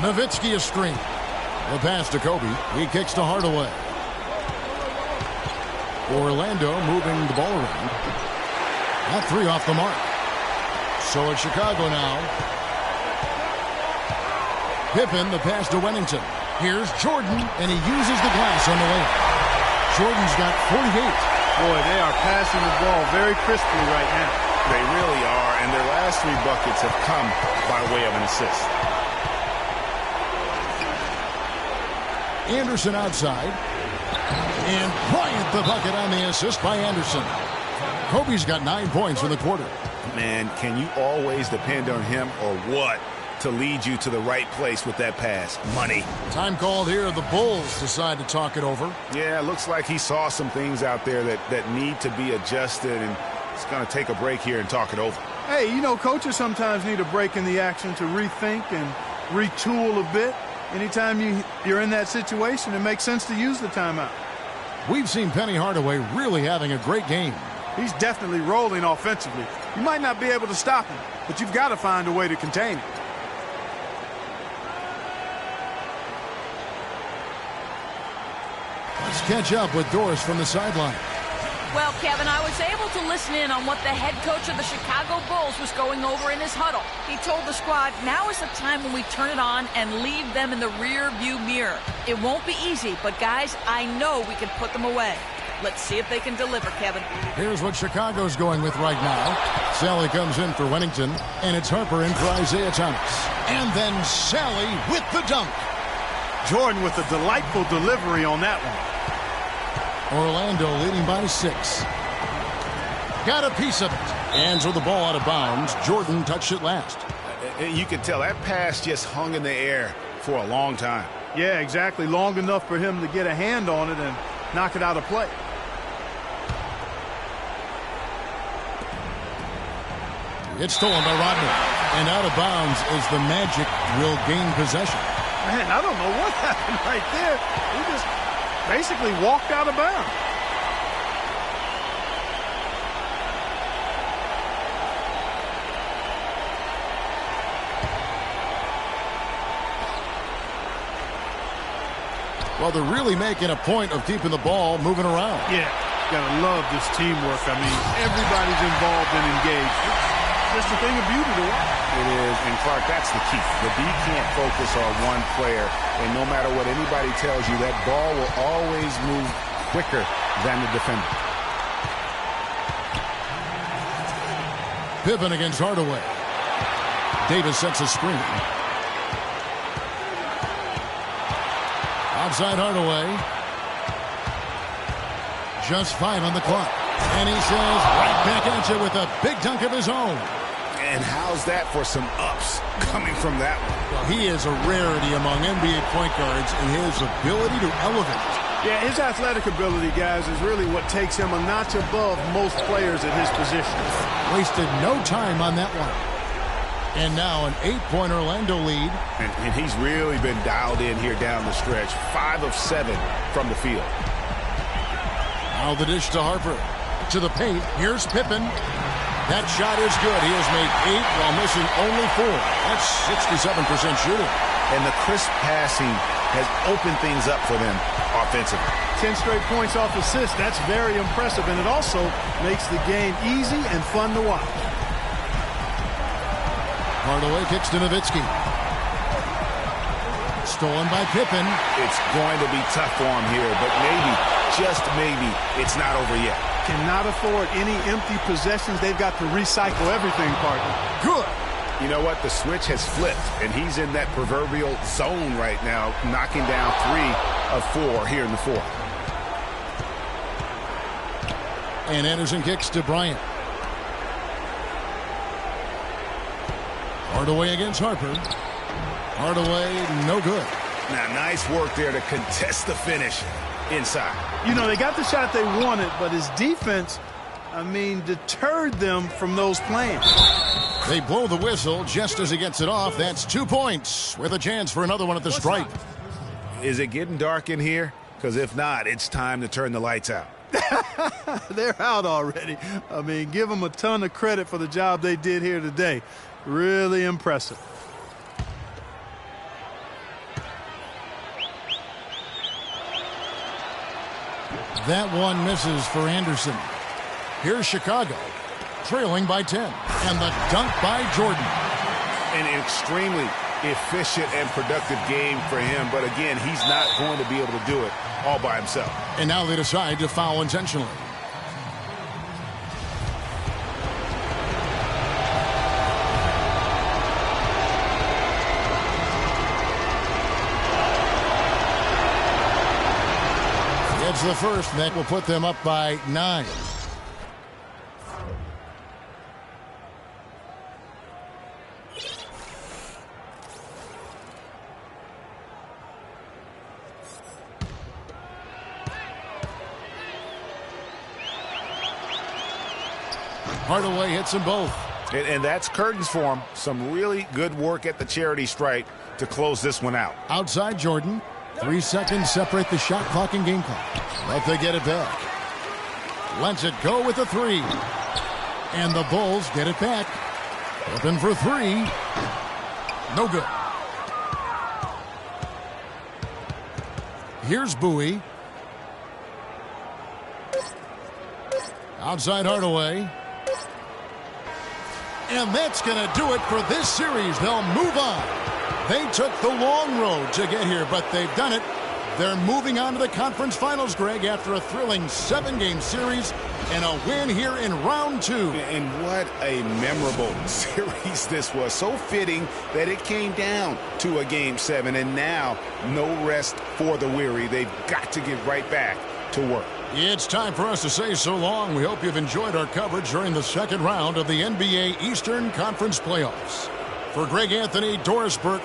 [SPEAKER 1] Nowitzki a screen. The pass to Kobe. He kicks to Hardaway. Orlando moving the ball around. That 3 off the mark. So it's Chicago now. Pippen, the pass to Wennington. Here's Jordan, and he uses the glass on the layup. Jordan's got 48.
[SPEAKER 2] Boy, they are passing the ball very crisply right now.
[SPEAKER 3] They really are, and their last 3 buckets have come by way of an assist.
[SPEAKER 1] Anderson outside. And Bryant the bucket on the assist by Anderson. Kobe's got 9 points in the quarter.
[SPEAKER 3] Man, can you always depend on him or what to lead you to the right place with that pass? Money.
[SPEAKER 1] Time called here. The Bulls decide to talk it over.
[SPEAKER 3] Yeah, it looks like he saw some things out there that need to be adjusted, and it's going to take a break here and talk it over.
[SPEAKER 2] Hey, you know, coaches sometimes need a break in the action to rethink and retool a bit. Anytime you're in that situation, it makes sense to use the timeout.
[SPEAKER 1] We've seen Penny Hardaway really having a great game.
[SPEAKER 2] He's definitely rolling offensively. You might not be able to stop him, but you've got to find a way to contain him.
[SPEAKER 1] Let's catch up with Doris from the sideline.
[SPEAKER 4] Well, Kevin, I was able to listen in on what the head coach of the Chicago Bulls was going over in his huddle. He told the squad, now is the time when we turn it on and leave them in the rear view mirror. It won't be easy, but guys, I know we can put them away. Let's see if they can deliver, Kevin.
[SPEAKER 1] Here's what Chicago's going with right now. Sally comes in for Wennington, and it's Harper in for Isaiah Thomas. And then Sally with the dunk.
[SPEAKER 2] Jordan with a delightful delivery on that one.
[SPEAKER 1] Orlando leading by 6. Got a piece of it. And so the ball out of bounds. Jordan touched it last.
[SPEAKER 3] You can tell that pass just hung in the air for a long time.
[SPEAKER 2] Yeah, exactly. Long enough for him to get a hand on it and knock it out of play.
[SPEAKER 1] It's stolen by Rodman. And out of bounds as the Magic will gain possession.
[SPEAKER 2] Man, I don't know what happened right there. He just basically walked out of bounds.
[SPEAKER 1] Well, they're really making a point of keeping the ball moving around.
[SPEAKER 2] Yeah, gotta love this teamwork. I mean, everybody's involved and engaged. just a thing of beauty to watch.
[SPEAKER 3] It is, and Clark, that's the key. The D can't focus on one player, and no matter what anybody tells you, that ball will always move quicker than the defender.
[SPEAKER 1] Pippen against Hardaway. Davis sets a screen. Outside Hardaway. Just 5 on the clock. And he says right back at you with a big dunk of his own.
[SPEAKER 3] And how's that for some ups coming from that one?
[SPEAKER 1] Well, he is a rarity among NBA point guards in his ability to elevate.
[SPEAKER 2] Yeah, his athletic ability, guys, is really what takes him a notch above most players at his position.
[SPEAKER 1] Wasted no time on that one. And now an 8-point Orlando lead.
[SPEAKER 3] And he's really been dialed in here down the stretch. 5 of 7 from the field.
[SPEAKER 1] Now the dish to Harper. To the paint. Here's Pippen. That shot is good. He has made 8 while missing only 4. That's 67% shooting.
[SPEAKER 3] And the crisp passing has opened things up for them offensively.
[SPEAKER 2] 10 straight points off assists. That's very impressive, and it also makes the game easy and fun to watch.
[SPEAKER 1] Hardaway kicks to Nowitzki. Stolen by Pippen.
[SPEAKER 3] It's going to be tough for him here, but maybe, just maybe, it's not over yet.
[SPEAKER 2] Cannot afford any empty possessions. They've got to recycle everything, partner.
[SPEAKER 1] Good.
[SPEAKER 3] You know what? The switch has flipped, and he's in that proverbial zone right now, knocking down 3 of 4 here in the fourth.
[SPEAKER 1] And Anderson kicks to Bryant. Hardaway against Harper. Hardaway, no good.
[SPEAKER 3] Now, nice work there to contest the finish inside.
[SPEAKER 2] You know, they got the shot they wanted, but his defense, deterred them from those plans.
[SPEAKER 1] They blow the whistle just as he gets it off. That's 2 points with a chance for another one at the stripe.
[SPEAKER 3] Is it getting dark in here? Because if not, it's time to turn the lights out.
[SPEAKER 2] They're out already. Give them a ton of credit for the job they did here today. Really impressive.
[SPEAKER 1] That one misses for Anderson. Here's Chicago, trailing by 10. And the dunk by Jordan.
[SPEAKER 3] An extremely efficient and productive game for him. But again, he's not going to be able to do it all by himself.
[SPEAKER 1] And now they decide to foul intentionally. It's the first that will put them up by 9. Hardaway hits them both.
[SPEAKER 3] And that's curtains for him. Some really good work at the charity stripe to close this one out.
[SPEAKER 1] Outside Jordan. 3 seconds separate the shot clock and game clock. But they get it back. Lets it go with a 3. And the Bulls get it back. Open for 3. No good. Here's Bowie. Outside Hardaway. And that's going to do it for this series. They'll move on. They took the long road to get here, but they've done it. They're moving on to the conference finals, Greg, after a thrilling 7-game series and a win here in round 2.
[SPEAKER 3] And what a memorable series this was. So fitting that it came down to a Game 7, and now no rest for the weary. They've got to get right back to work.
[SPEAKER 1] It's time for us to say so long. We hope you've enjoyed our coverage during the second round of the NBA Eastern Conference Playoffs. For Greg Anthony, Doris Burke.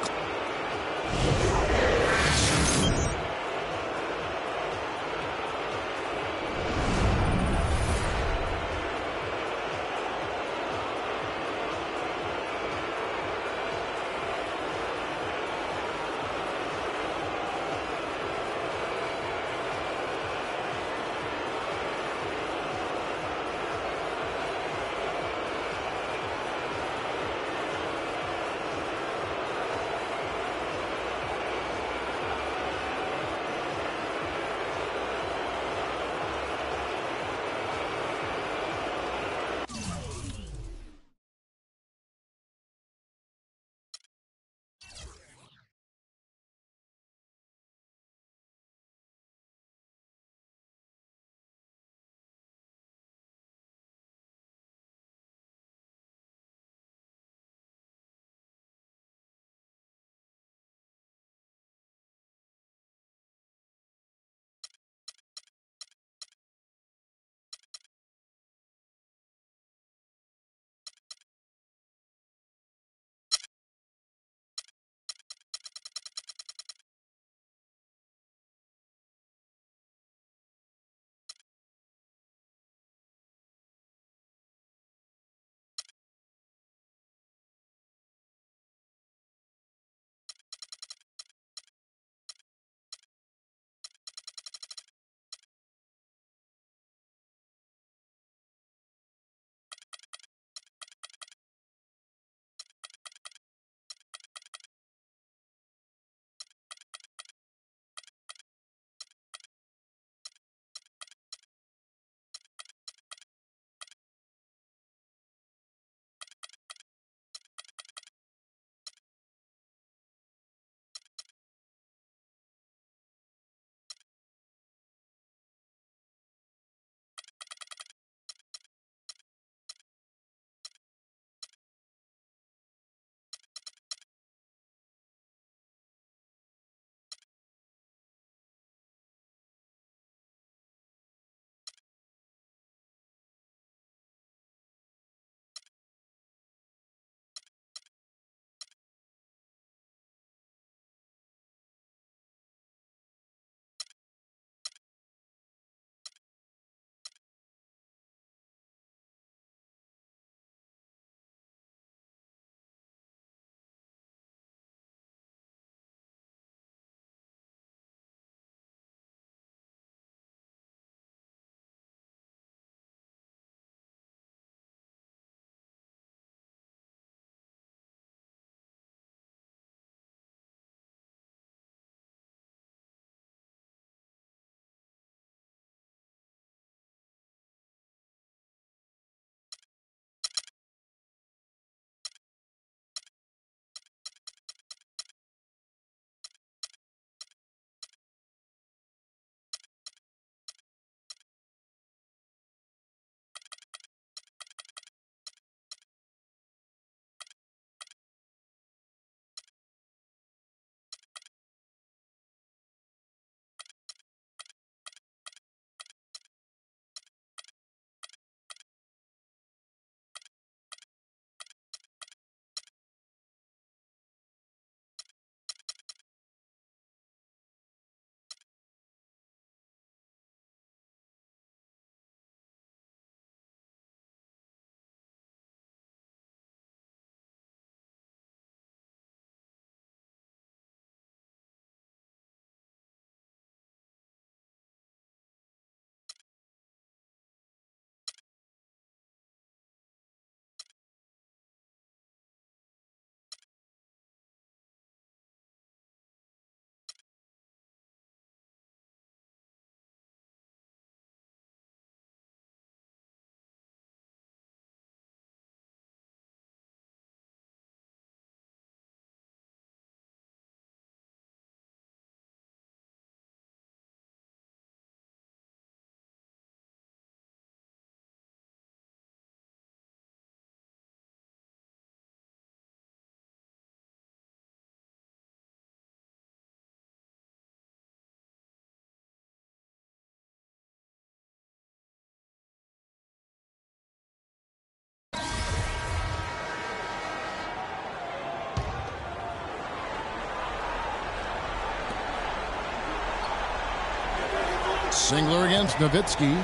[SPEAKER 1] Singler against Nowitzki.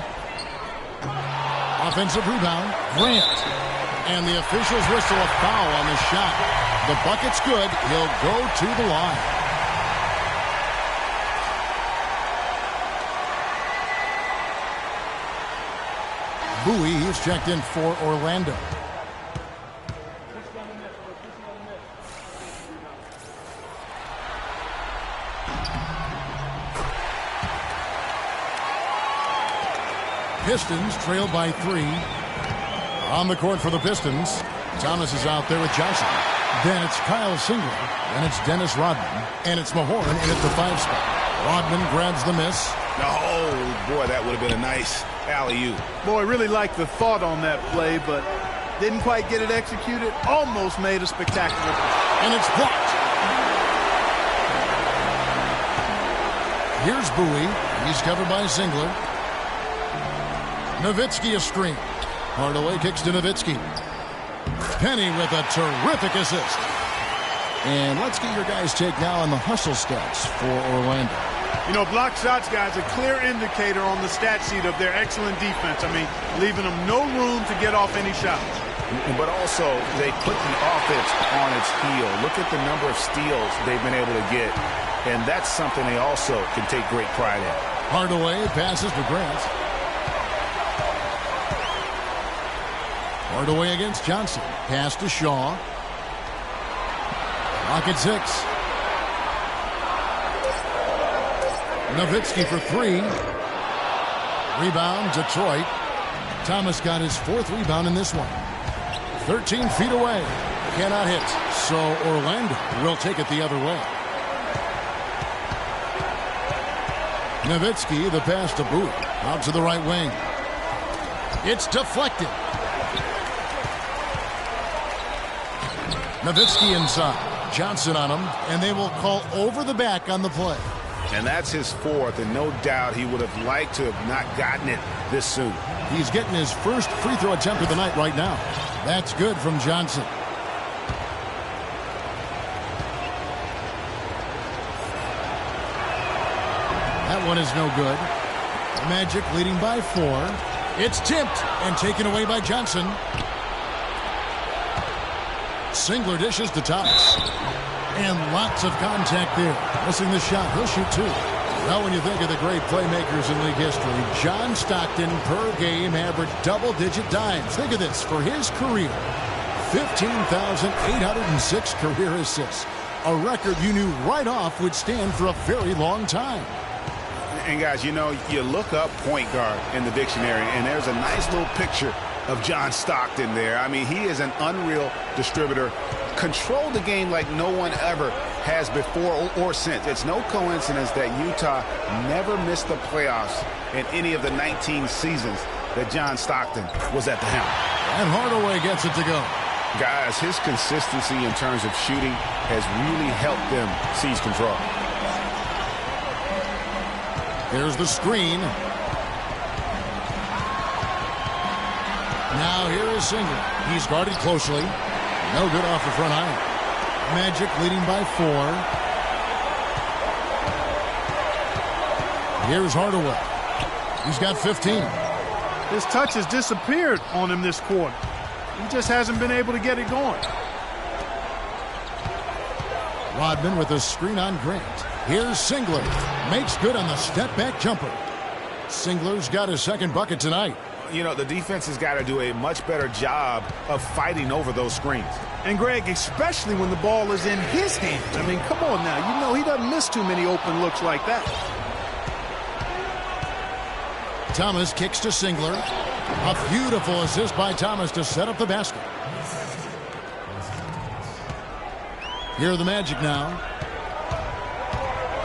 [SPEAKER 1] Offensive rebound. Grant. And the officials whistle a foul on the shot. The bucket's good. He'll go to the line. Bowie is checked in for Orlando. Pistons trail by 3. On the court for the Pistons, Thomas is out there with Johnson. Then it's Kyle Singler. Then it's Dennis Rodman. And it's Mahorn in at the 5 spot. Rodman grabs the miss.
[SPEAKER 3] Oh, boy, that would have been a nice alley-oop.
[SPEAKER 2] Boy, really liked the thought on that play, but didn't quite get it executed. Almost made a spectacular play.
[SPEAKER 1] And it's blocked. Here's Bowie. He's covered by Singler. Nowitzki a screen. Hardaway kicks to Nowitzki. Penny with a terrific assist. And let's get your guys' take now on the hustle stats for Orlando.
[SPEAKER 2] You know, block shots, guys, a clear indicator on the stat sheet of their excellent defense. I mean, leaving them no room to get off any shots.
[SPEAKER 3] But also, they put the offense on its heel. Look at the number of steals they've been able to get. And that's something they also can take great pride in.
[SPEAKER 1] Hardaway passes to Grant. Hardaway against Johnson. Pass to Shaw. Clock at 6. Nowitzki for 3. Rebound, Detroit. Thomas got his 4th rebound in this one. 13 feet away. Cannot hit. So Orlando will take it the other way. Nowitzki, the pass to Bowie. Out to the right wing. It's deflected. Nowitzki inside. Johnson on him, and they will call over the back on the play.
[SPEAKER 3] And that's his 4th, and no doubt he would have liked to have not gotten it this soon.
[SPEAKER 1] He's getting his first free throw attempt of the night right now. That's good from Johnson. That one is no good. Magic leading by 4. It's tipped and taken away by Johnson. Singler dishes to Thomas. And lots of contact there. Missing the shot. He'll shoot 2. Well, when you think of the great playmakers in league history, John Stockton per game averaged double-digit dimes. Think of this. For his career, 15,806 career assists. A record you knew right off would stand for a very long time.
[SPEAKER 3] And, guys, you know, you look up point guard in the dictionary, and there's a nice little picture of John Stockton there. I mean, he is an unreal distributor. Controlled the game like no one ever has before or since. It's no coincidence that Utah never missed the playoffs in any of the 19 seasons that John Stockton was at the helm.
[SPEAKER 1] And Hardaway gets it to go.
[SPEAKER 3] Guys, his consistency in terms of shooting has really helped them seize control.
[SPEAKER 1] Here's the screen. Now here is Singler. He's guarded closely. No good off the front iron. Magic leading by 4. Here's Hardaway. He's got 15.
[SPEAKER 2] His touch has disappeared on him this quarter. He just hasn't been able to get it going.
[SPEAKER 1] Rodman with a screen on Grant. Here's Singler. Makes good on the step-back jumper. Singler's got his 2nd bucket tonight.
[SPEAKER 3] You know, the defense has got to do a much better job of fighting over those screens.
[SPEAKER 2] And, Greg, especially when the ball is in his hands. I mean, come on now. You know he doesn't miss too many open looks like that.
[SPEAKER 1] Thomas kicks to Singler. A beautiful assist by Thomas to set up the basket. Here are the Magic now.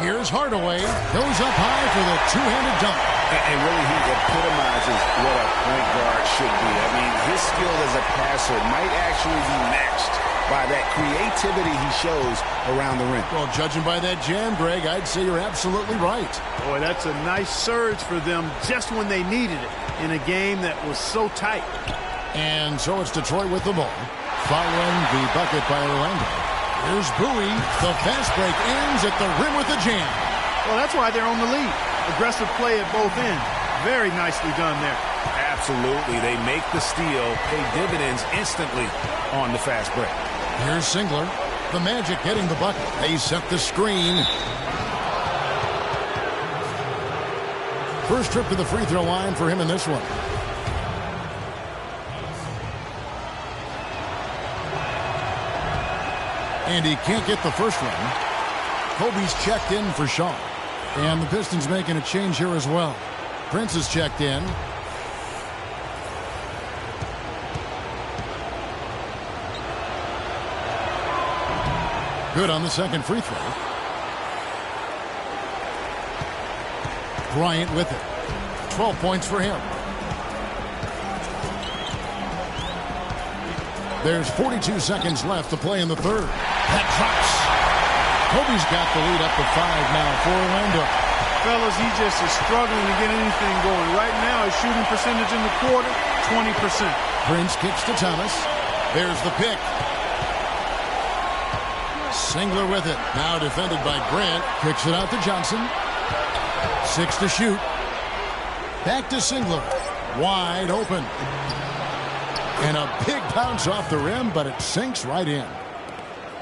[SPEAKER 1] Here's Hardaway. Goes up high for the two-handed dunk.
[SPEAKER 3] And really, he epitomizes what a point guard should be. I mean, his skill as a passer might actually be matched by that creativity he shows around the rim.
[SPEAKER 1] Well, judging by that jam, Greg, I'd say you're absolutely right.
[SPEAKER 2] Boy, that's a nice surge for them just when they needed it in a game that was so tight.
[SPEAKER 1] And so it's Detroit with the ball, following the bucket by Orlando. Here's Bowie. The fast break ends at the rim with the jam.
[SPEAKER 2] Well, that's why they're on the lead. Aggressive play at both ends. Very nicely done there.
[SPEAKER 3] Absolutely. They make the steal, pay dividends instantly on the fast break.
[SPEAKER 1] Here's Singler. The Magic getting the bucket. They set the screen. First trip to the free throw line for him in this one. And he can't get the first one. Kobe's checked in for Shaw. And the Pistons making a change here as well. Prince is checked in. Good on the second free throw. Bryant with it. 12 points for him. There's 42 seconds left to play in the third. That drops. Kobe's got the lead up to 5 now for Orlando.
[SPEAKER 2] Fellas, he just is struggling to get anything going. Right now, his shooting percentage in the quarter, 20%.
[SPEAKER 1] Prince kicks to Thomas. There's the pick. Singler with it. Now defended by Grant. Kicks it out to Johnson. 6 to shoot. Back to Singler. Wide open. And a big bounce off the rim, but it sinks right in.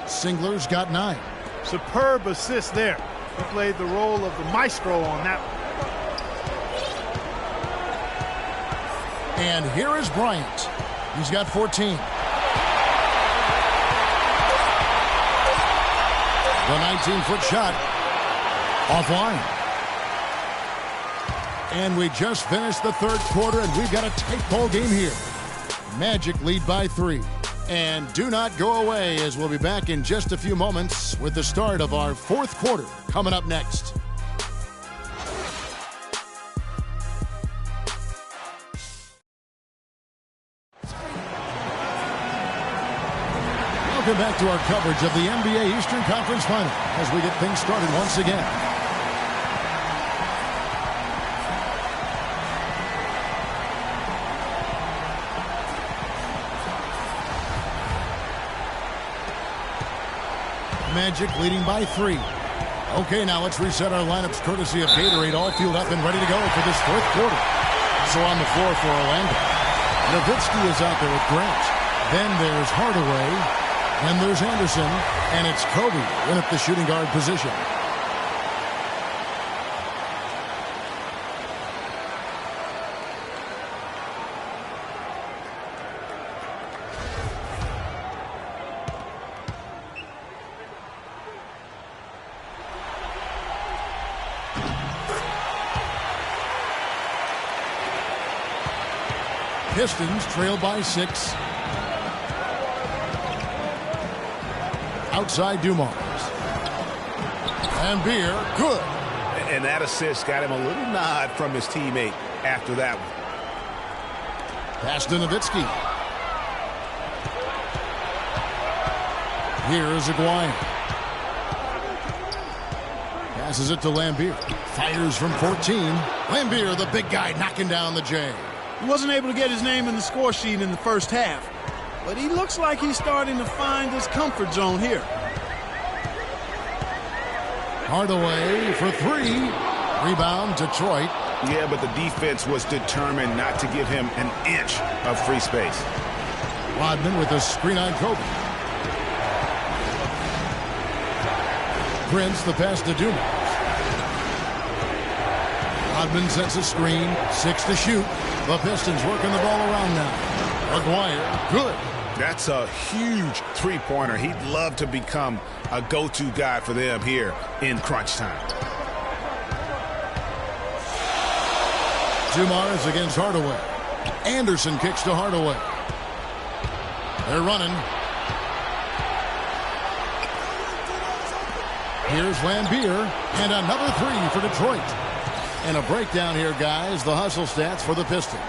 [SPEAKER 1] Singler's got 9.
[SPEAKER 2] Superb assist there. He played the role of the maestro on that one.
[SPEAKER 1] And here is Bryant. He's got 14. The 19-foot shot offline. And we just finished the third quarter, and we've got a tight ball game here. Magic lead by 3. And do not go away, as we'll be back in just a few moments with the start of our fourth quarter coming up next. Welcome back to our coverage of the NBA Eastern Conference Final as we get things started once again. Magic leading by 3. Okay, now let's reset our lineups courtesy of Gatorade, all fueled up and ready to go for this fourth quarter. So on the floor for Orlando, Nowitzki is out there with Grant. Then there's Hardaway. Then there's Anderson. And it's Kobe in at the shooting guard position. Pistons trail by 6. Outside Dumars. And Beer, good.
[SPEAKER 3] And that assist got him a little nod from his teammate after that one.
[SPEAKER 1] Pass to Nowitzki. Here is Aguirre. Passes it to Lambeer. Fires from 14. Lambeer, the big guy, knocking down the J.
[SPEAKER 2] He wasn't able to get his name in the score sheet in the first half, but he looks like he's starting to find his comfort zone here.
[SPEAKER 1] Hardaway for 3. Rebound, Detroit.
[SPEAKER 3] Yeah, but the defense was determined not to give him an inch of free space.
[SPEAKER 1] Rodman with a screen on Kobe. Prince, the pass to Dumars. Rodman sets a screen. 6 to shoot. The Pistons working the ball around now. Aguirre, good.
[SPEAKER 3] That's a huge three-pointer. He'd love to become a go-to guy for them here in crunch time.
[SPEAKER 1] Dumars against Hardaway. Anderson kicks to Hardaway. They're running. Here's Lambeer. And another 3 for Detroit. And a breakdown here, guys. The hustle stats for the Pistons.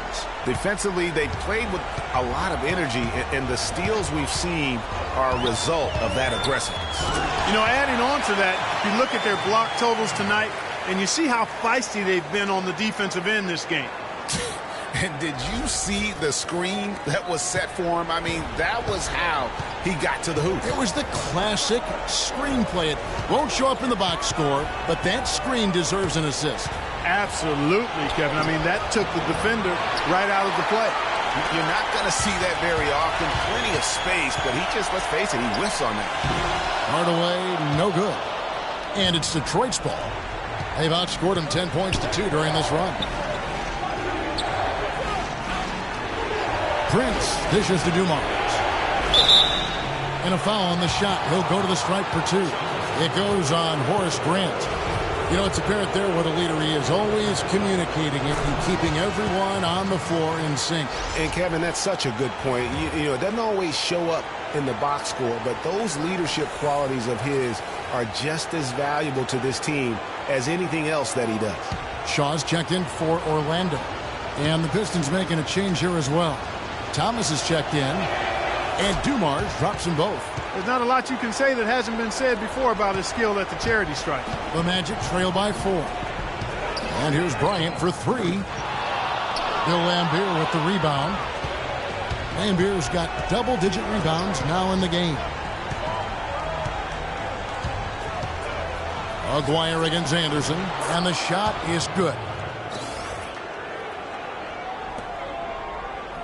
[SPEAKER 3] Defensively, they played with a lot of energy, and the steals we've seen are a result of that aggressiveness.
[SPEAKER 2] You know, adding on to that, you look at their block totals tonight, and you see how feisty they've been on the defensive end this game.
[SPEAKER 3] And did you see the screen that was set for him? I mean, that was how he got to the hoop.
[SPEAKER 1] It was the classic screenplay. It won't show up in the box score, but that screen deserves an assist.
[SPEAKER 2] Absolutely, Kevin. I mean, that took the defender right out of the play.
[SPEAKER 3] You're not going to see that very often. Plenty of space, but he just, let's face it, he whiffs on that.
[SPEAKER 1] Hardaway, no good. And it's Detroit's ball. They've outscored him 10 points to 2 during this run. Prince dishes to Dumars. And a foul on the shot. He'll go to the stripe for 2. It goes on Horace Grant. You know, it's apparent there what a leader he is. Always communicating it and keeping everyone on the floor in sync.
[SPEAKER 3] And, Kevin, that's such a good point. You know, it doesn't always show up in the box score, but those leadership qualities of his are just as valuable to this team as anything else that he does.
[SPEAKER 1] Shaw's checked in for Orlando. And the Pistons making a change here as well. Thomas is checked in, and Dumars drops them both.
[SPEAKER 2] There's not a lot you can say that hasn't been said before about his skill at the charity stripe.
[SPEAKER 1] The Magic trail by 4. And here's Bryant for 3. Bill Laimbeer with the rebound. Laimbeer's got double-digit rebounds now in the game. Aguirre against Anderson, and the shot is good.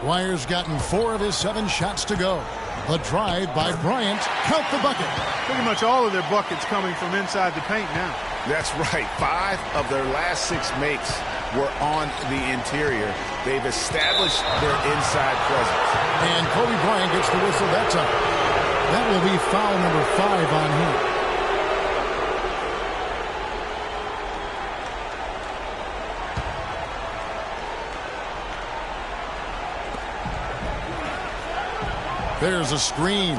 [SPEAKER 1] Aguirre's gotten 4 of his 7 shots to go. A drive by Bryant. Count the bucket.
[SPEAKER 2] Pretty much all of their buckets coming from inside the paint now.
[SPEAKER 3] That's right. 5 of their last 6 makes were on the interior. They've established their inside presence.
[SPEAKER 1] And Kobe Bryant gets the whistle that time. That will be foul number 5 on him. There's a screen.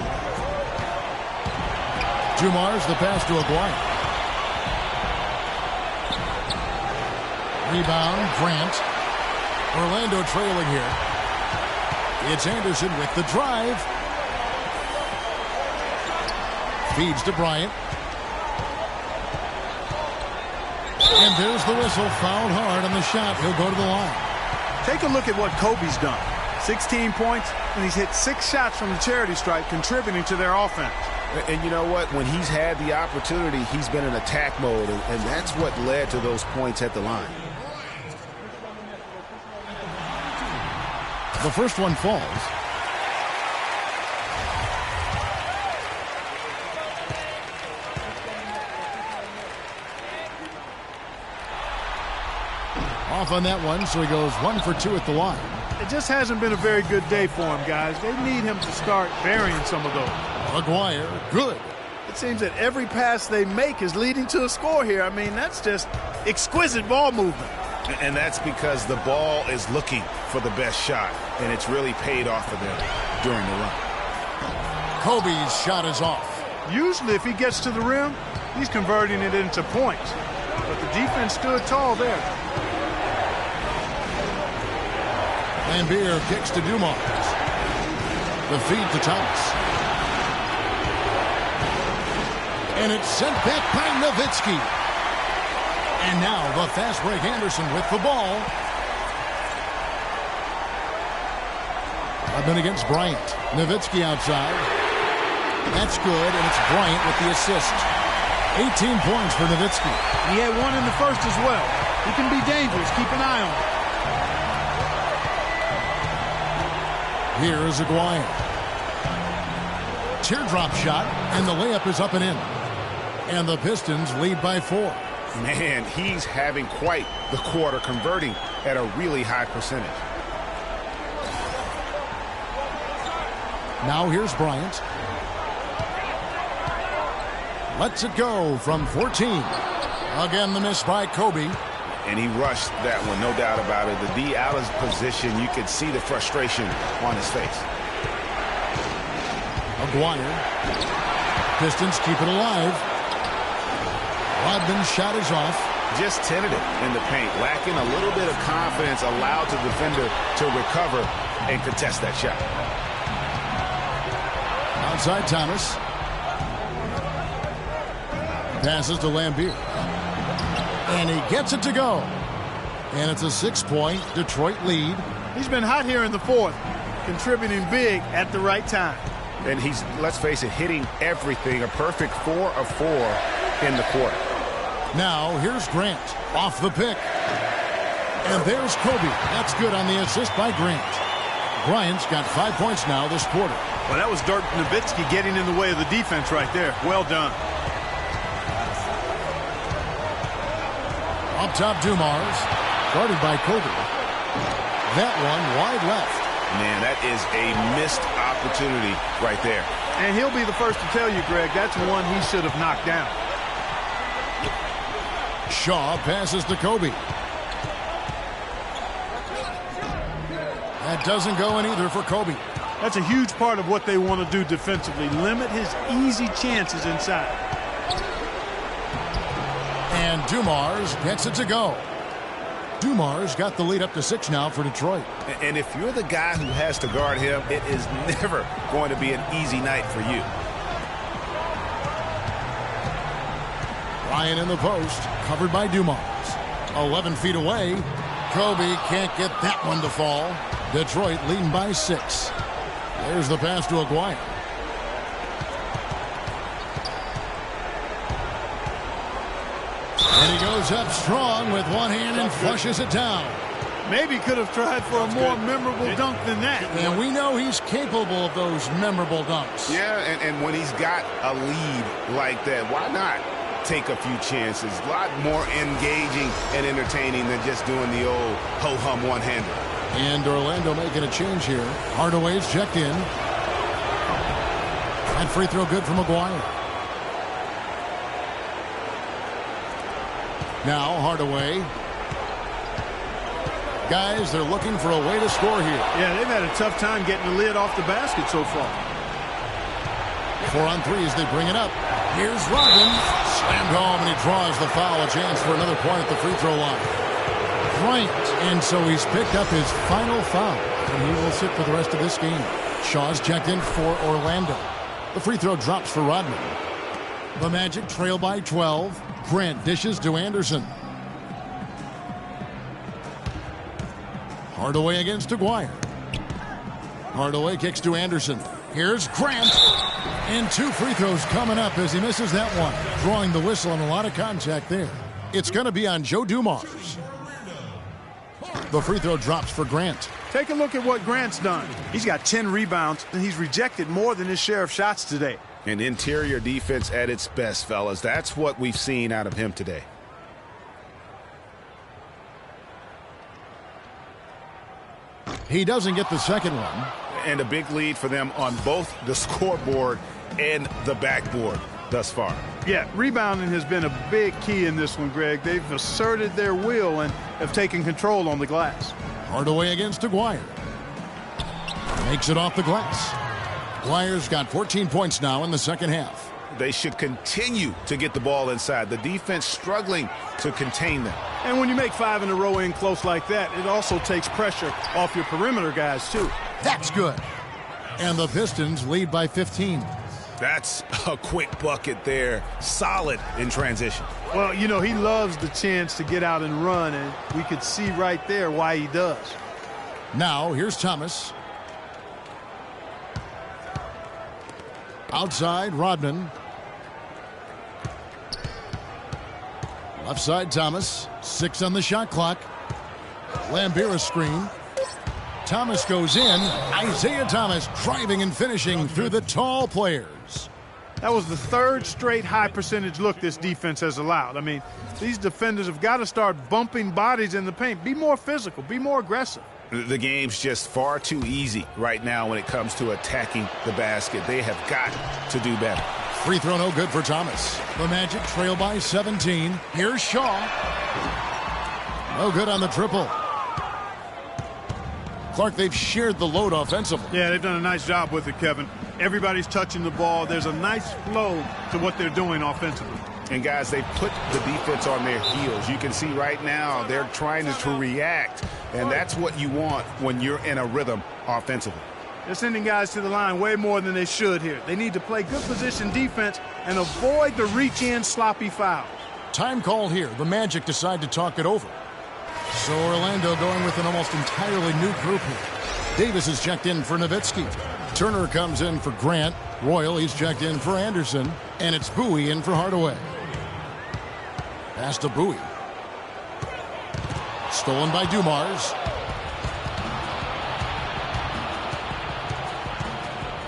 [SPEAKER 1] Dumars, the pass to Aguirre. Rebound, Grant. Orlando trailing here. It's Anderson with the drive. Feeds to Bryant. And there's the whistle. Fouled hard on the shot. He'll go to the line.
[SPEAKER 2] Take a look at what Kobe's done. 16 points, and he's hit 6 shots from the charity stripe, contributing to their offense.
[SPEAKER 3] And you know what? When he's had the opportunity, he's been in attack mode, and that's what led to those points at the line.
[SPEAKER 1] The first one falls. Off on that one, so he goes 1 for 2 at the line.
[SPEAKER 2] It just hasn't been a very good day for him, guys. They need him to start burying some of those.
[SPEAKER 1] Aguirre, good.
[SPEAKER 2] It seems that every pass they make is leading to a score here. I mean, that's just exquisite ball movement.
[SPEAKER 3] And that's because the ball is looking for the best shot, and it's really paid off for them during the run.
[SPEAKER 1] Kobe's shot is off.
[SPEAKER 2] Usually, if he gets to the rim, he's converting it into points. But the defense stood tall there.
[SPEAKER 1] Laimbeer kicks to Dumars. The feed to Thomas. And it's sent back by Nowitzki. And now the fast break Anderson with the ball. Rodman against Bryant. Nowitzki outside. That's good, and it's Bryant with the assist. 18 points for Nowitzki.
[SPEAKER 2] He had 1 in the first as well. He can be dangerous. Keep an eye on him.
[SPEAKER 1] Here is Aguirre. Teardrop shot, and the layup is up and in. And the Pistons lead by 4.
[SPEAKER 3] Man, he's having quite the quarter, converting at a really high percentage.
[SPEAKER 1] Now here's Bryant. Lets it go from 14. Again, the miss by Kobe.
[SPEAKER 3] And he rushed that one, no doubt about it. The D out of position, you could see the frustration on his face.
[SPEAKER 1] Aguirre. Pistons keep it alive. Rodman's shot is off.
[SPEAKER 3] Just tentative in the paint, lacking a little bit of confidence, allowed the defender to recover and contest that shot.
[SPEAKER 1] Outside Thomas. Passes to Laimbeer. And he gets it to go. And it's a 6-point Detroit lead.
[SPEAKER 2] He's been hot here in the fourth, contributing big at the right time.
[SPEAKER 3] And he's, let's face it, hitting everything. A perfect 4 of 4 in the quarter.
[SPEAKER 1] Now here's Grant off the pick. And there's Kobe. That's good on the assist by Grant. Bryant's got 5 points now this quarter.
[SPEAKER 2] Well, that was Dirk Nowitzki getting in the way of the defense right there. Well done.
[SPEAKER 1] Up top, Dumars. Guarded by Kobe. That one wide left.
[SPEAKER 3] Man, that is a missed opportunity right there.
[SPEAKER 2] And he'll be the first to tell you, Greg, that's one he should have knocked down.
[SPEAKER 1] Shaw passes to Kobe. That doesn't go in either for Kobe.
[SPEAKER 2] That's a huge part of what they want to do defensively. Limit his easy chances inside.
[SPEAKER 1] And Dumars gets it to go. Dumars got the lead up to 6 now for Detroit.
[SPEAKER 3] And if you're the guy who has to guard him, it is never going to be an easy night for you.
[SPEAKER 1] Ryan in the post, covered by Dumars. 11 feet away. Kobe can't get that one to fall. Detroit leading by 6. There's the pass to Aguirre. And he goes up strong with one hand and flushes it down.
[SPEAKER 2] Maybe could have tried for a more memorable dunk than that.
[SPEAKER 1] And we know he's capable of those memorable dunks.
[SPEAKER 3] Yeah, and when he's got a lead like that, why not take a few chances? A lot more engaging and entertaining than just doing the old ho-hum one-hander.
[SPEAKER 1] And Orlando making a change here. Hardaway's checked in. And free throw good from Aguirre. Now Hardaway. Guys, they're looking for a way to score here.
[SPEAKER 2] Yeah, they've had a tough time getting the lid off the basket so far.
[SPEAKER 1] 4 on 3 as they bring it up. Here's Rodman. Slammed home, and he draws the foul. A chance for another point at the free throw line. Bryant. And so he's picked up his final foul. And he will sit for the rest of this game. Shaw's checked in for Orlando. The free throw drops for Rodman. The Magic trail by 12. Grant dishes to Anderson. Hardaway against Aguirre. Hardaway kicks to Anderson. Here's Grant. And 2 free throws coming up as he misses that one. Drawing the whistle and a lot of contact there. It's going to be on Joe Dumars. The free throw drops for Grant.
[SPEAKER 2] Take a look at what Grant's done. He's got 10 rebounds, and he's rejected more than his share of shots today.
[SPEAKER 3] An interior defense at its best, fellas. That's what we've seen out of him today.
[SPEAKER 1] He doesn't get the second one.
[SPEAKER 3] And a big lead for them on both the scoreboard and the backboard thus far.
[SPEAKER 2] Yeah, rebounding has been a big key in this one, Greg. They've asserted their will and have taken control on the glass.
[SPEAKER 1] Hardaway against Aguirre. Makes it off the glass. Aguirre's got 14 points now in the second half.
[SPEAKER 3] They should continue to get the ball inside. The defense struggling to contain them.
[SPEAKER 2] And when you make 5 in a row in close like that, it also takes pressure off your perimeter guys, too.
[SPEAKER 1] That's good. And the Pistons lead by 15.
[SPEAKER 3] That's a quick bucket there. Solid in transition.
[SPEAKER 2] Well, you know, he loves the chance to get out and run, and we could see right there why he does.
[SPEAKER 1] Now, here's Thomas. Outside, Rodman. Left side, Thomas. 6 on the shot clock. Lambira screen. Thomas goes in. Isaiah Thomas driving and finishing through the tall players.
[SPEAKER 2] That was the 3rd straight high percentage look this defense has allowed. I mean, these defenders have got to start bumping bodies in the paint. Be more physical. Be more aggressive.
[SPEAKER 3] The game's just far too easy right now when it comes to attacking the basket. They have got to do better.
[SPEAKER 1] Free throw no good for Thomas. The Magic trail by 17. Here's Shaw. No good on the triple. Clark, they've shared the load offensively.
[SPEAKER 2] Yeah, they've done a nice job with it, Kevin. Everybody's touching the ball. There's a nice flow to what they're doing offensively.
[SPEAKER 3] And, guys, they put the defense on their heels. You can see right now they're trying to react, and that's what you want when you're in a rhythm offensively.
[SPEAKER 2] They're sending guys to the line way more than they should here. They need to play good position defense and avoid the reach-in sloppy fouls.
[SPEAKER 1] Time called here. The Magic decide to talk it over. So Orlando going with an almost entirely new group here. Davis is checked in for Nowitzki. Turner comes in for Grant. Royal, he's checked in for Anderson. And it's Bowie in for Hardaway. Pass to Bowie. Stolen by Dumars.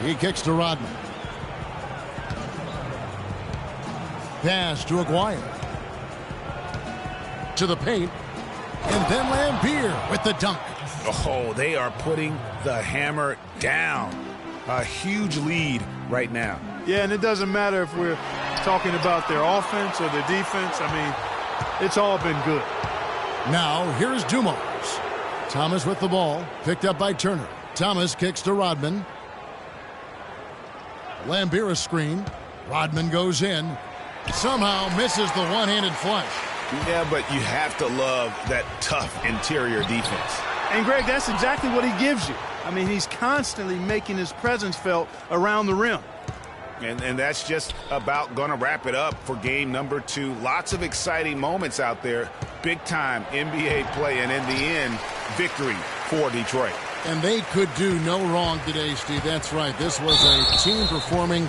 [SPEAKER 1] He kicks to Rodman. Pass to Aguirre. To the paint. And then Lambeer with the dunk.
[SPEAKER 3] Oh, they are putting the hammer down. A huge lead right now.
[SPEAKER 2] Yeah, and it doesn't matter if we're talking about their offense or their defense. I mean, it's all been good.
[SPEAKER 1] Now, here's Dumars. Thomas with the ball. Picked up by Turner. Thomas kicks to Rodman. Lambeer a screen. Rodman goes in. Somehow misses the one-handed flush.
[SPEAKER 3] Yeah, but you have to love that tough interior defense.
[SPEAKER 2] And, Greg, that's exactly what he gives you. I mean, he's constantly making his presence felt around the rim.
[SPEAKER 3] And that's just about going to wrap it up for game number 2. Lots of exciting moments out there. Big-time NBA play, and in the end, victory for Detroit.
[SPEAKER 1] And they could do no wrong today, Steve. That's right. This was a team performing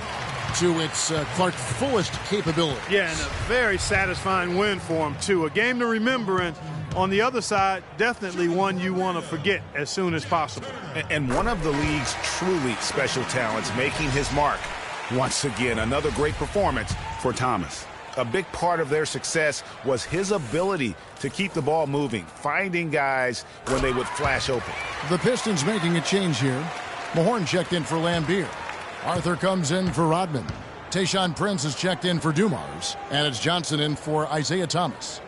[SPEAKER 1] to its Clark's fullest capability.
[SPEAKER 2] Yeah, and a very satisfying win for him, too. A game to remember, and on the other side, definitely one you want to forget as soon as possible.
[SPEAKER 3] And one of the league's truly special talents making his mark. Once again, another great performance for Thomas. A big part of their success was his ability to keep the ball moving, finding guys when they would flash open.
[SPEAKER 1] The Pistons making a change here. Mahorn checked in for Lambeer. Arthur comes in for Rodman. Tayshaun Prince is checked in for Dumars. And it's Johnson in for Isaiah Thomas.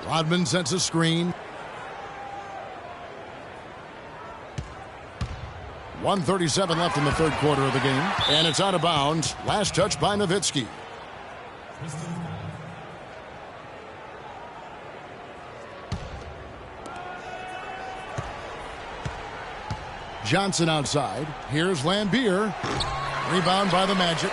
[SPEAKER 1] Rodman sends a screen. 1:37 left in the third quarter of the game. And it's out of bounds. Last touch by Nowitzki. Johnson outside. Here's Lambier. Rebound by the Magic.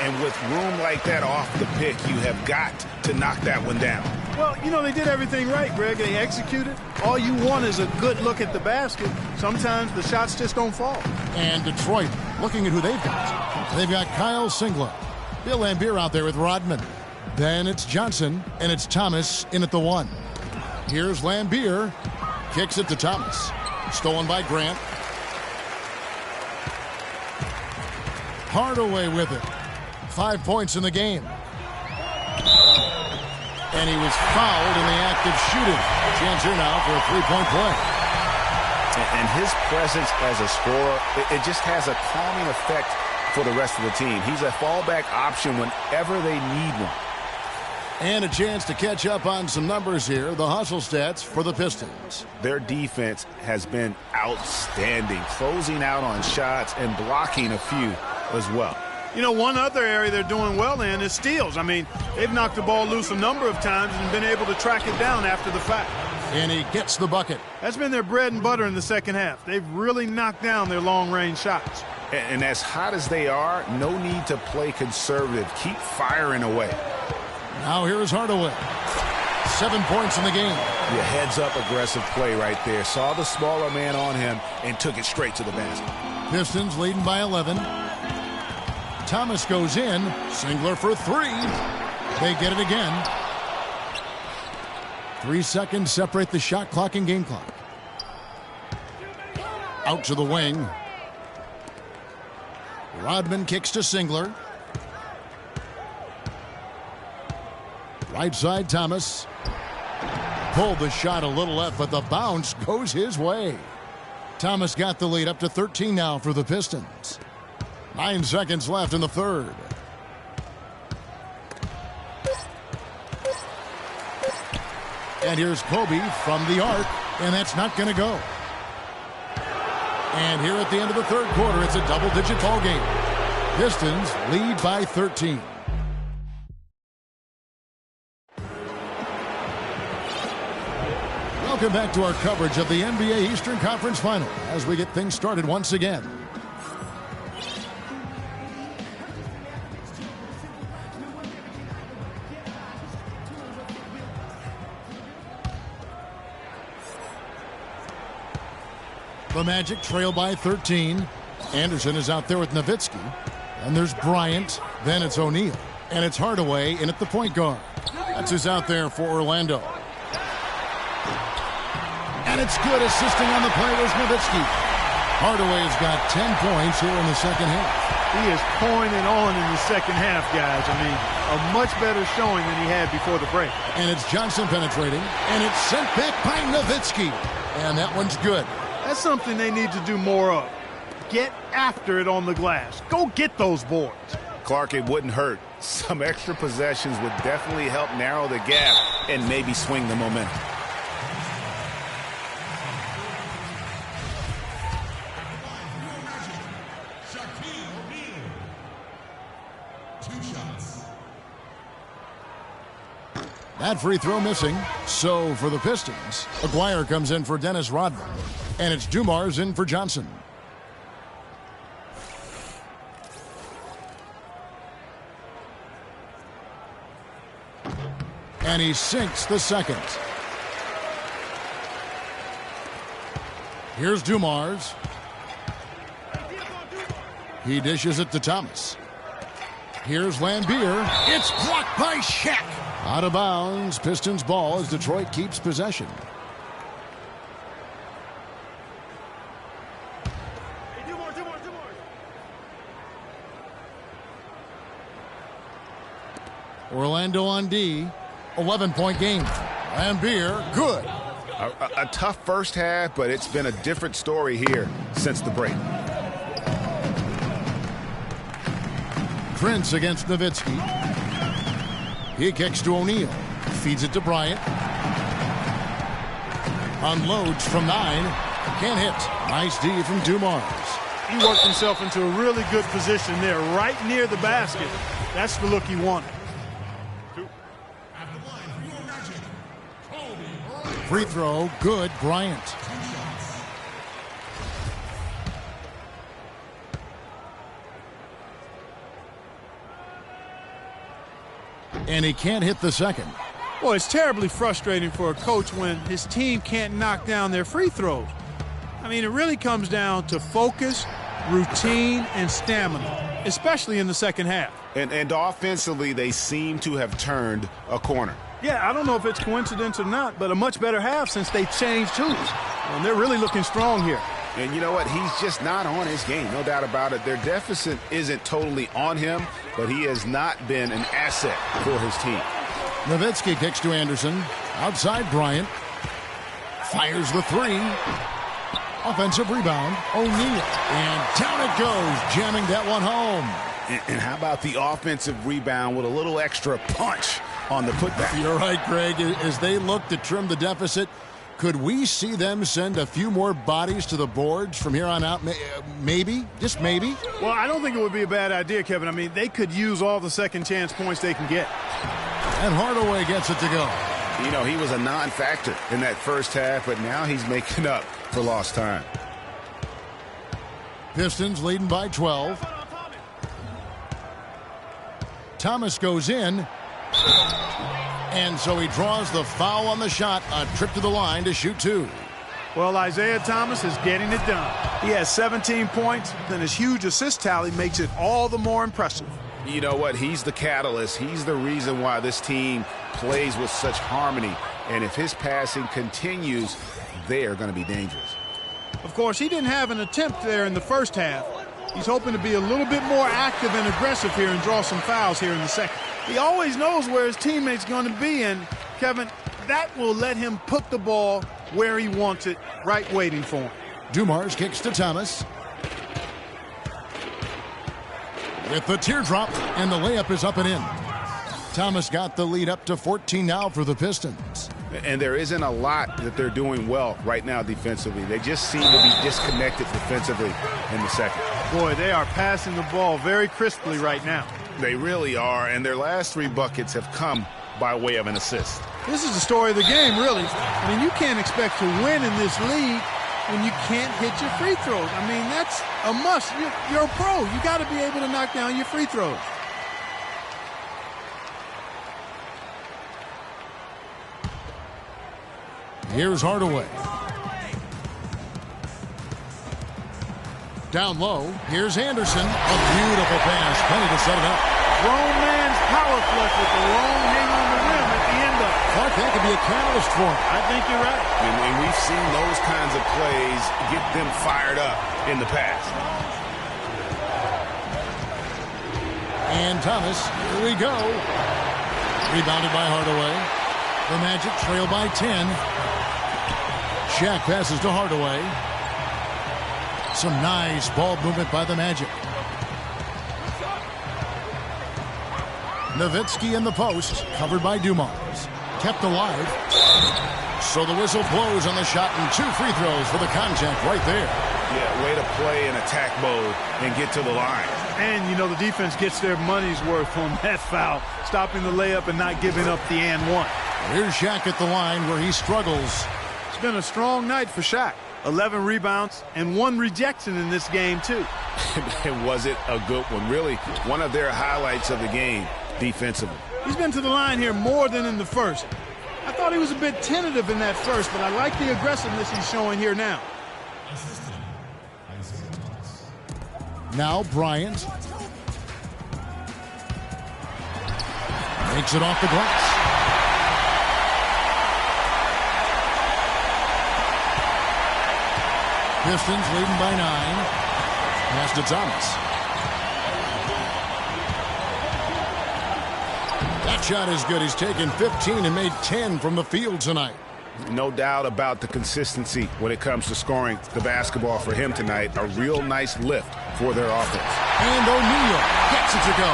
[SPEAKER 3] And with room like that off the pick, you have got to knock that one down.
[SPEAKER 2] Well, you know, they did everything right, Greg. They executed. All you want is a good look at the basket. Sometimes the shots just don't fall.
[SPEAKER 1] And Detroit, looking at who they've got. They've got Kyle Singler. Bill Lambier out there with Rodman. Then it's Johnson, and it's Thomas in at the 1. Here's Lambier. Kicks it to Thomas. Stolen by Grant. Hardaway with it. 5 points in the game. And he was fouled in the act of shooting. Chance here now for a three-point play.
[SPEAKER 3] And his presence as a scorer, it just has a calming effect for the rest of the team. He's a fallback option whenever they need one.
[SPEAKER 1] And a chance to catch up on some numbers here. The hustle stats for the Pistons.
[SPEAKER 3] Their defense has been outstanding, closing out on shots and blocking a few as well.
[SPEAKER 2] You know, one other area they're doing well in is steals. I mean, they've knocked the ball loose a number of times and been able to track it down after the fact.
[SPEAKER 1] And he gets the bucket.
[SPEAKER 2] That's been their bread and butter in the second half. They've really knocked down their long-range shots.
[SPEAKER 3] And as hot as they are, no need to play conservative. Keep firing away.
[SPEAKER 1] Now here's Hardaway. 7 points in the game.
[SPEAKER 3] Yeah, heads-up aggressive play right there. Saw the smaller man on him and took it straight to the basket.
[SPEAKER 1] Pistons leading by 11. Thomas goes in. Singler for 3. They get it again. 3 seconds separate the shot clock and game clock. Out to the wing. Rodman kicks to Singler. Right side, Thomas. Pulled the shot a little left, but the bounce goes his way. Thomas got the lead up to 13 now for the Pistons. 9 seconds left in the third. And here's Kobe from the arc, and that's not going to go. And here at the end of the third quarter, it's a double-digit ball game. Pistons lead by 13. Welcome back to our coverage of the NBA Eastern Conference Final as we get things started once again. The Magic trail by 13. Anderson is out there with Nowitzki. And there's Bryant. Then it's O'Neal. And it's Hardaway in at the point guard. That's who's out there for Orlando. And it's good. Assisting on the play was Nowitzki. Hardaway's got 10 points here in the second half.
[SPEAKER 2] He is pouring it on in the second half, guys. I mean, a much better showing than he had before the break.
[SPEAKER 1] And it's Johnson penetrating. And it's sent back by Nowitzki. And that one's good.
[SPEAKER 2] That's something they need to do more of. Get after it on the glass. Go get those boards.
[SPEAKER 3] Clark, it wouldn't hurt. Some extra possessions would definitely help narrow the gap and maybe swing the momentum.
[SPEAKER 1] That free throw missing. So for the Pistons, Aguirre comes in for Dennis Rodman. And it's Dumars in for Johnson. And he sinks the second. Here's Dumars. He dishes it to Thomas. Here's Lambier. It's blocked by Shaq. Out of bounds. Pistons ball as Detroit keeps possession. Orlando on D. 11-point game. Lambier, good.
[SPEAKER 3] A tough first half, but it's been a different story here since the break.
[SPEAKER 1] Prince against Nowitzki. He kicks to O'Neal. Feeds it to Bryant. Unloads from 9. Can't hit. Nice D from Dumars.
[SPEAKER 2] He worked himself into a really good position there, right near the basket. That's the look he wanted.
[SPEAKER 1] Free throw, good, Bryant. And he can't hit the second.
[SPEAKER 2] Well, it's terribly frustrating for a coach when his team can't knock down their free throws. I mean, it really comes down to focus, routine, and stamina, especially in the second half.
[SPEAKER 3] And offensively, they seem to have turned a corner.
[SPEAKER 2] Yeah, I don't know if it's coincidence or not, but a much better half since they changed tools. And they're really looking strong here.
[SPEAKER 3] And you know what? He's just not on his game, no doubt about it. Their deficit isn't totally on him, but he has not been an asset for his team.
[SPEAKER 1] Nowitzki kicks to Anderson. Outside Bryant. Fires the 3. Offensive rebound. O'Neal. And down it goes, jamming that one home.
[SPEAKER 3] And how about the offensive rebound with a little extra punch on the putback?
[SPEAKER 1] You're right, Greg. As they look to trim the deficit, could we see them send a few more bodies to the boards from here on out? Maybe, just maybe.
[SPEAKER 2] Well, I don't think it would be a bad idea, Kevin. I mean, they could use all the second chance points they can get.
[SPEAKER 1] And Hardaway gets it to go.
[SPEAKER 3] You know, he was a non-factor in that first half, but now he's making up for lost time.
[SPEAKER 1] Pistons leading by 12. Thomas goes in. And so he draws the foul on the shot. A trip to the line to shoot 2.
[SPEAKER 2] Well, Isaiah Thomas is getting it done. He has 17 points, then his huge assist tally makes it all the more impressive.
[SPEAKER 3] You know what? He's the catalyst. He's the reason why this team plays with such harmony. And if his passing continues, they are going to be dangerous.
[SPEAKER 2] Of course, he didn't have an attempt there in the first half. He's hoping to be a little bit more active and aggressive here and draw some fouls here in the second. He always knows where his teammate's going to be, and, Kevin, that will let him put the ball where he wants it, right waiting for him.
[SPEAKER 1] Dumars kicks to Thomas. With the teardrop, and the layup is up and in. Thomas got the lead up to 14 now for the Pistons.
[SPEAKER 3] And there isn't a lot that they're doing well right now defensively. They just seem to be disconnected defensively in the second.
[SPEAKER 2] Boy, they are passing the ball very crisply right now.
[SPEAKER 3] They really are, and their last 3 buckets have come by way of an assist.
[SPEAKER 2] This is the story of the game, really. I mean, you can't expect to win in this league when you can't hit your free throws. I mean, that's a must. You're a pro. You got to be able to knock down your free throws.
[SPEAKER 1] Here's Hardaway. Down low, here's Anderson. A beautiful pass, plenty to set it up.
[SPEAKER 2] Grown man's power flush with the long hang on the rim at the end of it.
[SPEAKER 1] Clark, that could be a catalyst for him.
[SPEAKER 2] I think you're right.
[SPEAKER 3] And we've seen those kinds of plays get them fired up in the past.
[SPEAKER 1] And Thomas, here we go. Rebounded by Hardaway. The Magic trail by 10. Shaq passes to Hardaway. Some nice ball movement by the Magic. Nowitzki in the post, covered by Dumars. Kept alive. So the whistle blows on the shot, and 2 free throws for the contact right there.
[SPEAKER 3] Yeah, way to play in attack mode and get to the line.
[SPEAKER 2] And, you know, the defense gets their money's worth on that foul, stopping the layup and not giving up the and one.
[SPEAKER 1] Here's Shaq at the line where he struggles.
[SPEAKER 2] It's been a strong night for Shaq. 11 rebounds and 1 rejection in this game, too.
[SPEAKER 3] And was it a good one? Really, one of their highlights of the game defensively.
[SPEAKER 2] He's been to the line here more than in the first. I thought he was a bit tentative in that first, but I like the aggressiveness he's showing here now.
[SPEAKER 1] Now Bryant. Makes it off the glass. Pistons leading by 9. Pass to Thomas. That shot is good. He's taken 15 and made 10 from the field tonight.
[SPEAKER 3] No doubt about the consistency when it comes to scoring the basketball for him tonight. A real nice lift for their offense.
[SPEAKER 1] And O'Neal gets it to go.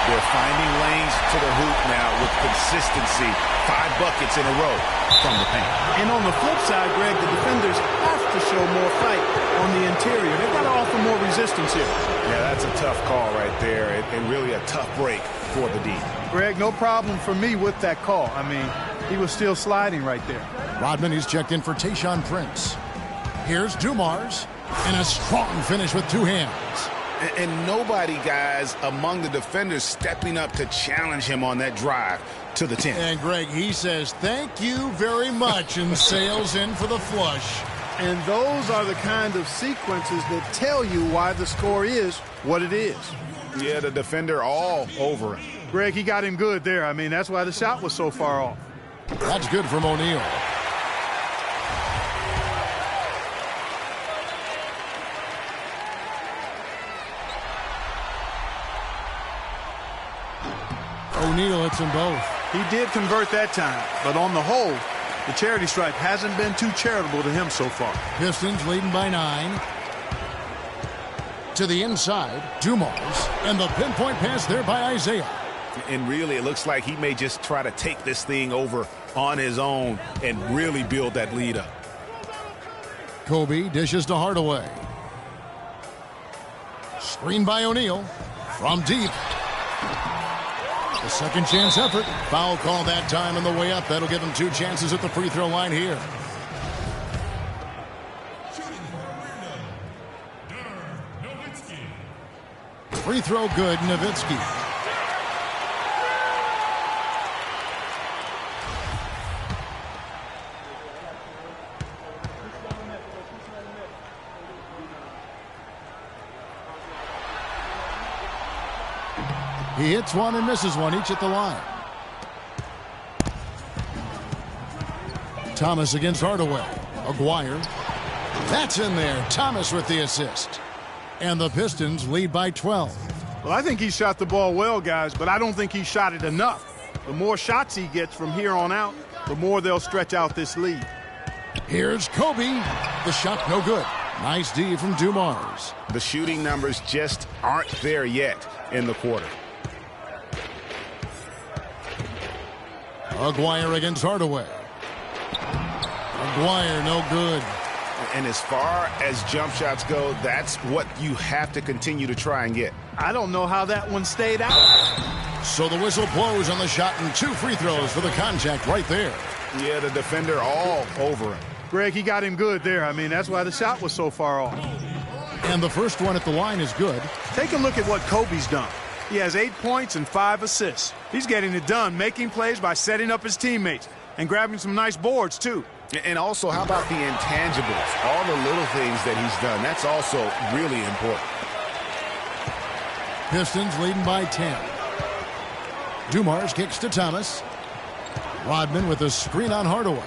[SPEAKER 3] They're finding lanes to the hoop now with consistency. 5 buckets in a row from the paint.
[SPEAKER 2] And on the flip side, Greg, the defenders have to show more fight on the interior. They've got to offer more resistance here.
[SPEAKER 3] Yeah, that's a tough call right there, and really a tough break for the D.
[SPEAKER 2] Greg, no problem for me with that call. I mean, he was still sliding right there.
[SPEAKER 1] Rodman, he's checked in for Tayshaun Prince. Here's Dumars, and a strong finish with two hands.
[SPEAKER 3] And nobody, guys, among the defenders stepping up to challenge him on that drive to the 10.
[SPEAKER 1] And Greg, he says, thank you very much, and sails in for the flush.
[SPEAKER 2] And those are the kind of sequences that tell you why the score is what it is.
[SPEAKER 3] Yeah, the defender all over him.
[SPEAKER 2] Greg, he got him good there. I mean, that's why the shot was so far off.
[SPEAKER 1] That's good from O'Neal. O'Neal hits them both.
[SPEAKER 2] He did convert that time, but on the whole, the charity stripe hasn't been too charitable to him so far.
[SPEAKER 1] Pistons leading by 9. To the inside, Dumars, and the pinpoint pass there by Isaiah.
[SPEAKER 3] And really, it looks like he may just try to take this thing over on his own and really build that lead up.
[SPEAKER 1] Kobe dishes to Hardaway. Screen by O'Neal from deep. The second chance effort. Foul call that time on the way up. That'll give him 2 chances at the free throw line here. Free throw good, Nowitzki. He hits one and misses one, each at the line. Thomas against Hardaway. Aguirre. That's in there. Thomas with the assist. And the Pistons lead by 12.
[SPEAKER 2] Well, I think he shot the ball well, guys, but I don't think he shot it enough. The more shots he gets from here on out, the more they'll stretch out this lead.
[SPEAKER 1] Here's Kobe. The shot no good. Nice D from Dumars.
[SPEAKER 3] The shooting numbers just aren't there yet in the quarter.
[SPEAKER 1] Aguirre against Hardaway. Aguirre no good.
[SPEAKER 3] And as far as jump shots go, that's what you have to continue to try and get.
[SPEAKER 2] I don't know how that one stayed out.
[SPEAKER 1] So the whistle blows on the shot, and 2 free throws for the contact right there.
[SPEAKER 3] Yeah, the defender all over him.
[SPEAKER 2] Greg, he got him good there. I mean, that's why the shot was so far off.
[SPEAKER 1] And the first one at the line is good.
[SPEAKER 2] Take a look at what Kobe's done. He has 8 points and 5 assists. He's getting it done, making plays by setting up his teammates and grabbing some nice boards, too.
[SPEAKER 3] And also, how about the intangibles? All the little things that he's done. That's also really important.
[SPEAKER 1] Pistons leading by 10. Dumars kicks to Thomas. Rodman with a screen on Hardaway.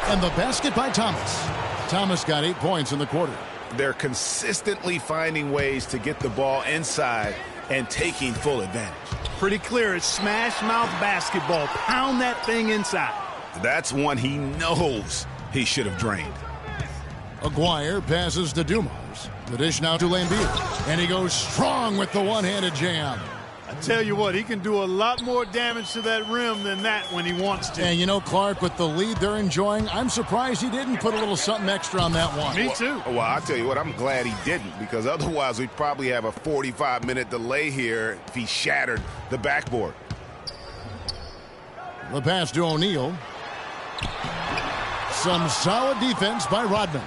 [SPEAKER 1] And the basket by Thomas. Thomas got 8 points in the quarter.
[SPEAKER 3] They're consistently finding ways to get the ball inside and taking full advantage.
[SPEAKER 2] Pretty clear. It's smash mouth basketball. Pound that thing inside.
[SPEAKER 3] That's one he knows he should have drained.
[SPEAKER 1] Aguirre passes to Dumars. The dish now to Lambeer. And he goes strong with the one-handed jam.
[SPEAKER 2] I tell you what, he can do a lot more damage to that rim than that when he wants to.
[SPEAKER 1] And you know, Clark, with the lead they're enjoying, I'm surprised he didn't put a little something extra on that one.
[SPEAKER 2] Me too.
[SPEAKER 3] Well, I'll tell you what, I'm glad he didn't, because otherwise we'd probably have a 45-minute delay here if he shattered the backboard.
[SPEAKER 1] The pass to O'Neal. Some solid defense by Rodman.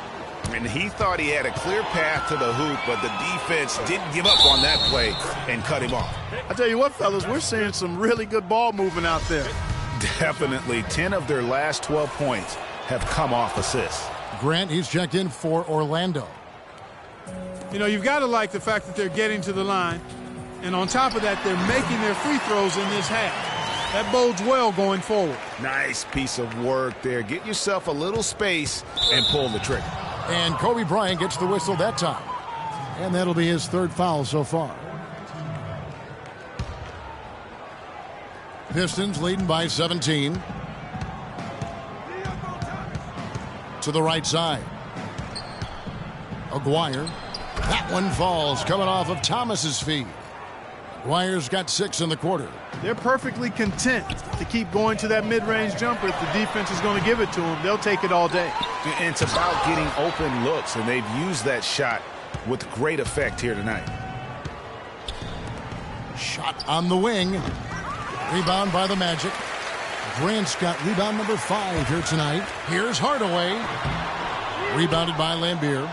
[SPEAKER 3] And he thought he had a clear path to the hoop, but the defense didn't give up on that play and cut him off.
[SPEAKER 2] I tell you what, fellas, we're seeing some really good ball movement out there.
[SPEAKER 3] Definitely. 10 of their last 12 points have come off assists.
[SPEAKER 1] Grant, he's checked in for Orlando.
[SPEAKER 2] You know, you've got to like the fact that they're getting to the line. And on top of that, they're making their free throws in this half. That bodes well going forward.
[SPEAKER 3] Nice piece of work there. Get yourself a little space and pull the trigger.
[SPEAKER 1] And Kobe Bryant gets the whistle that time. And that'll be his 3rd foul so far. Pistons leading by 17. To the right side. Aguirre. That one falls, coming off of Thomas's feet. Aguirre's got 6 in the quarter.
[SPEAKER 2] They're perfectly content to keep going to that mid-range jumper. If the defense is going to give it to them, they'll take it all day.
[SPEAKER 3] And it's about getting open looks, and they've used that shot with great effect here tonight.
[SPEAKER 1] Shot on the wing. Rebound by the Magic. Grant's got rebound number 5 here tonight. Here's Hardaway. Rebounded by Lambier.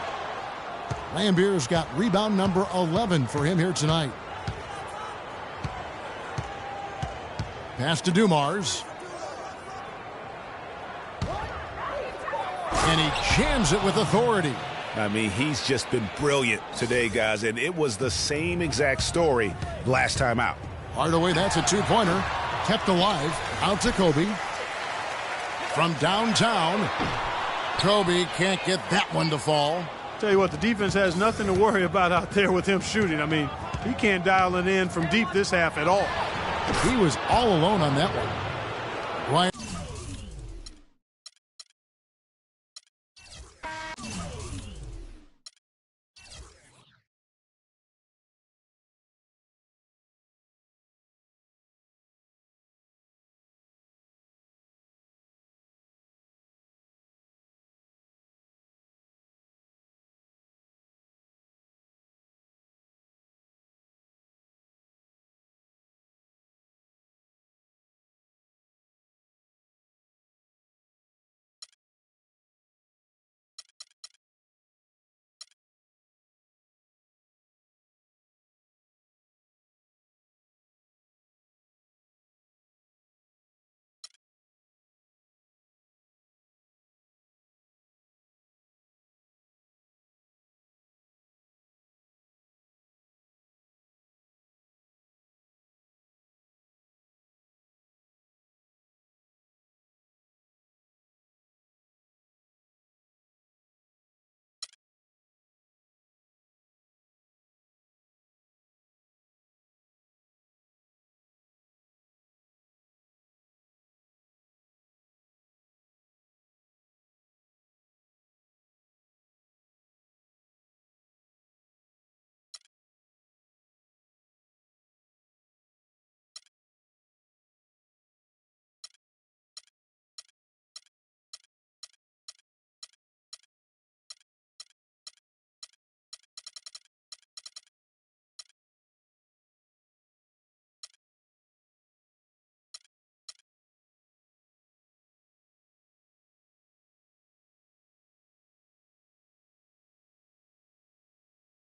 [SPEAKER 1] Lambier's got rebound number 11 for him here tonight. Pass to Dumars. And he jams it with authority.
[SPEAKER 3] I mean, he's just been brilliant today, guys, and it was the same exact story last time out.
[SPEAKER 1] Hardaway, that's a two-pointer. Kept alive. Out to Kobe. From downtown. Kobe can't get that one to fall.
[SPEAKER 2] Tell you what, the defense has nothing to worry about out there with him shooting. I mean, he can't dial it in from deep this half at all.
[SPEAKER 1] He was all alone on that one.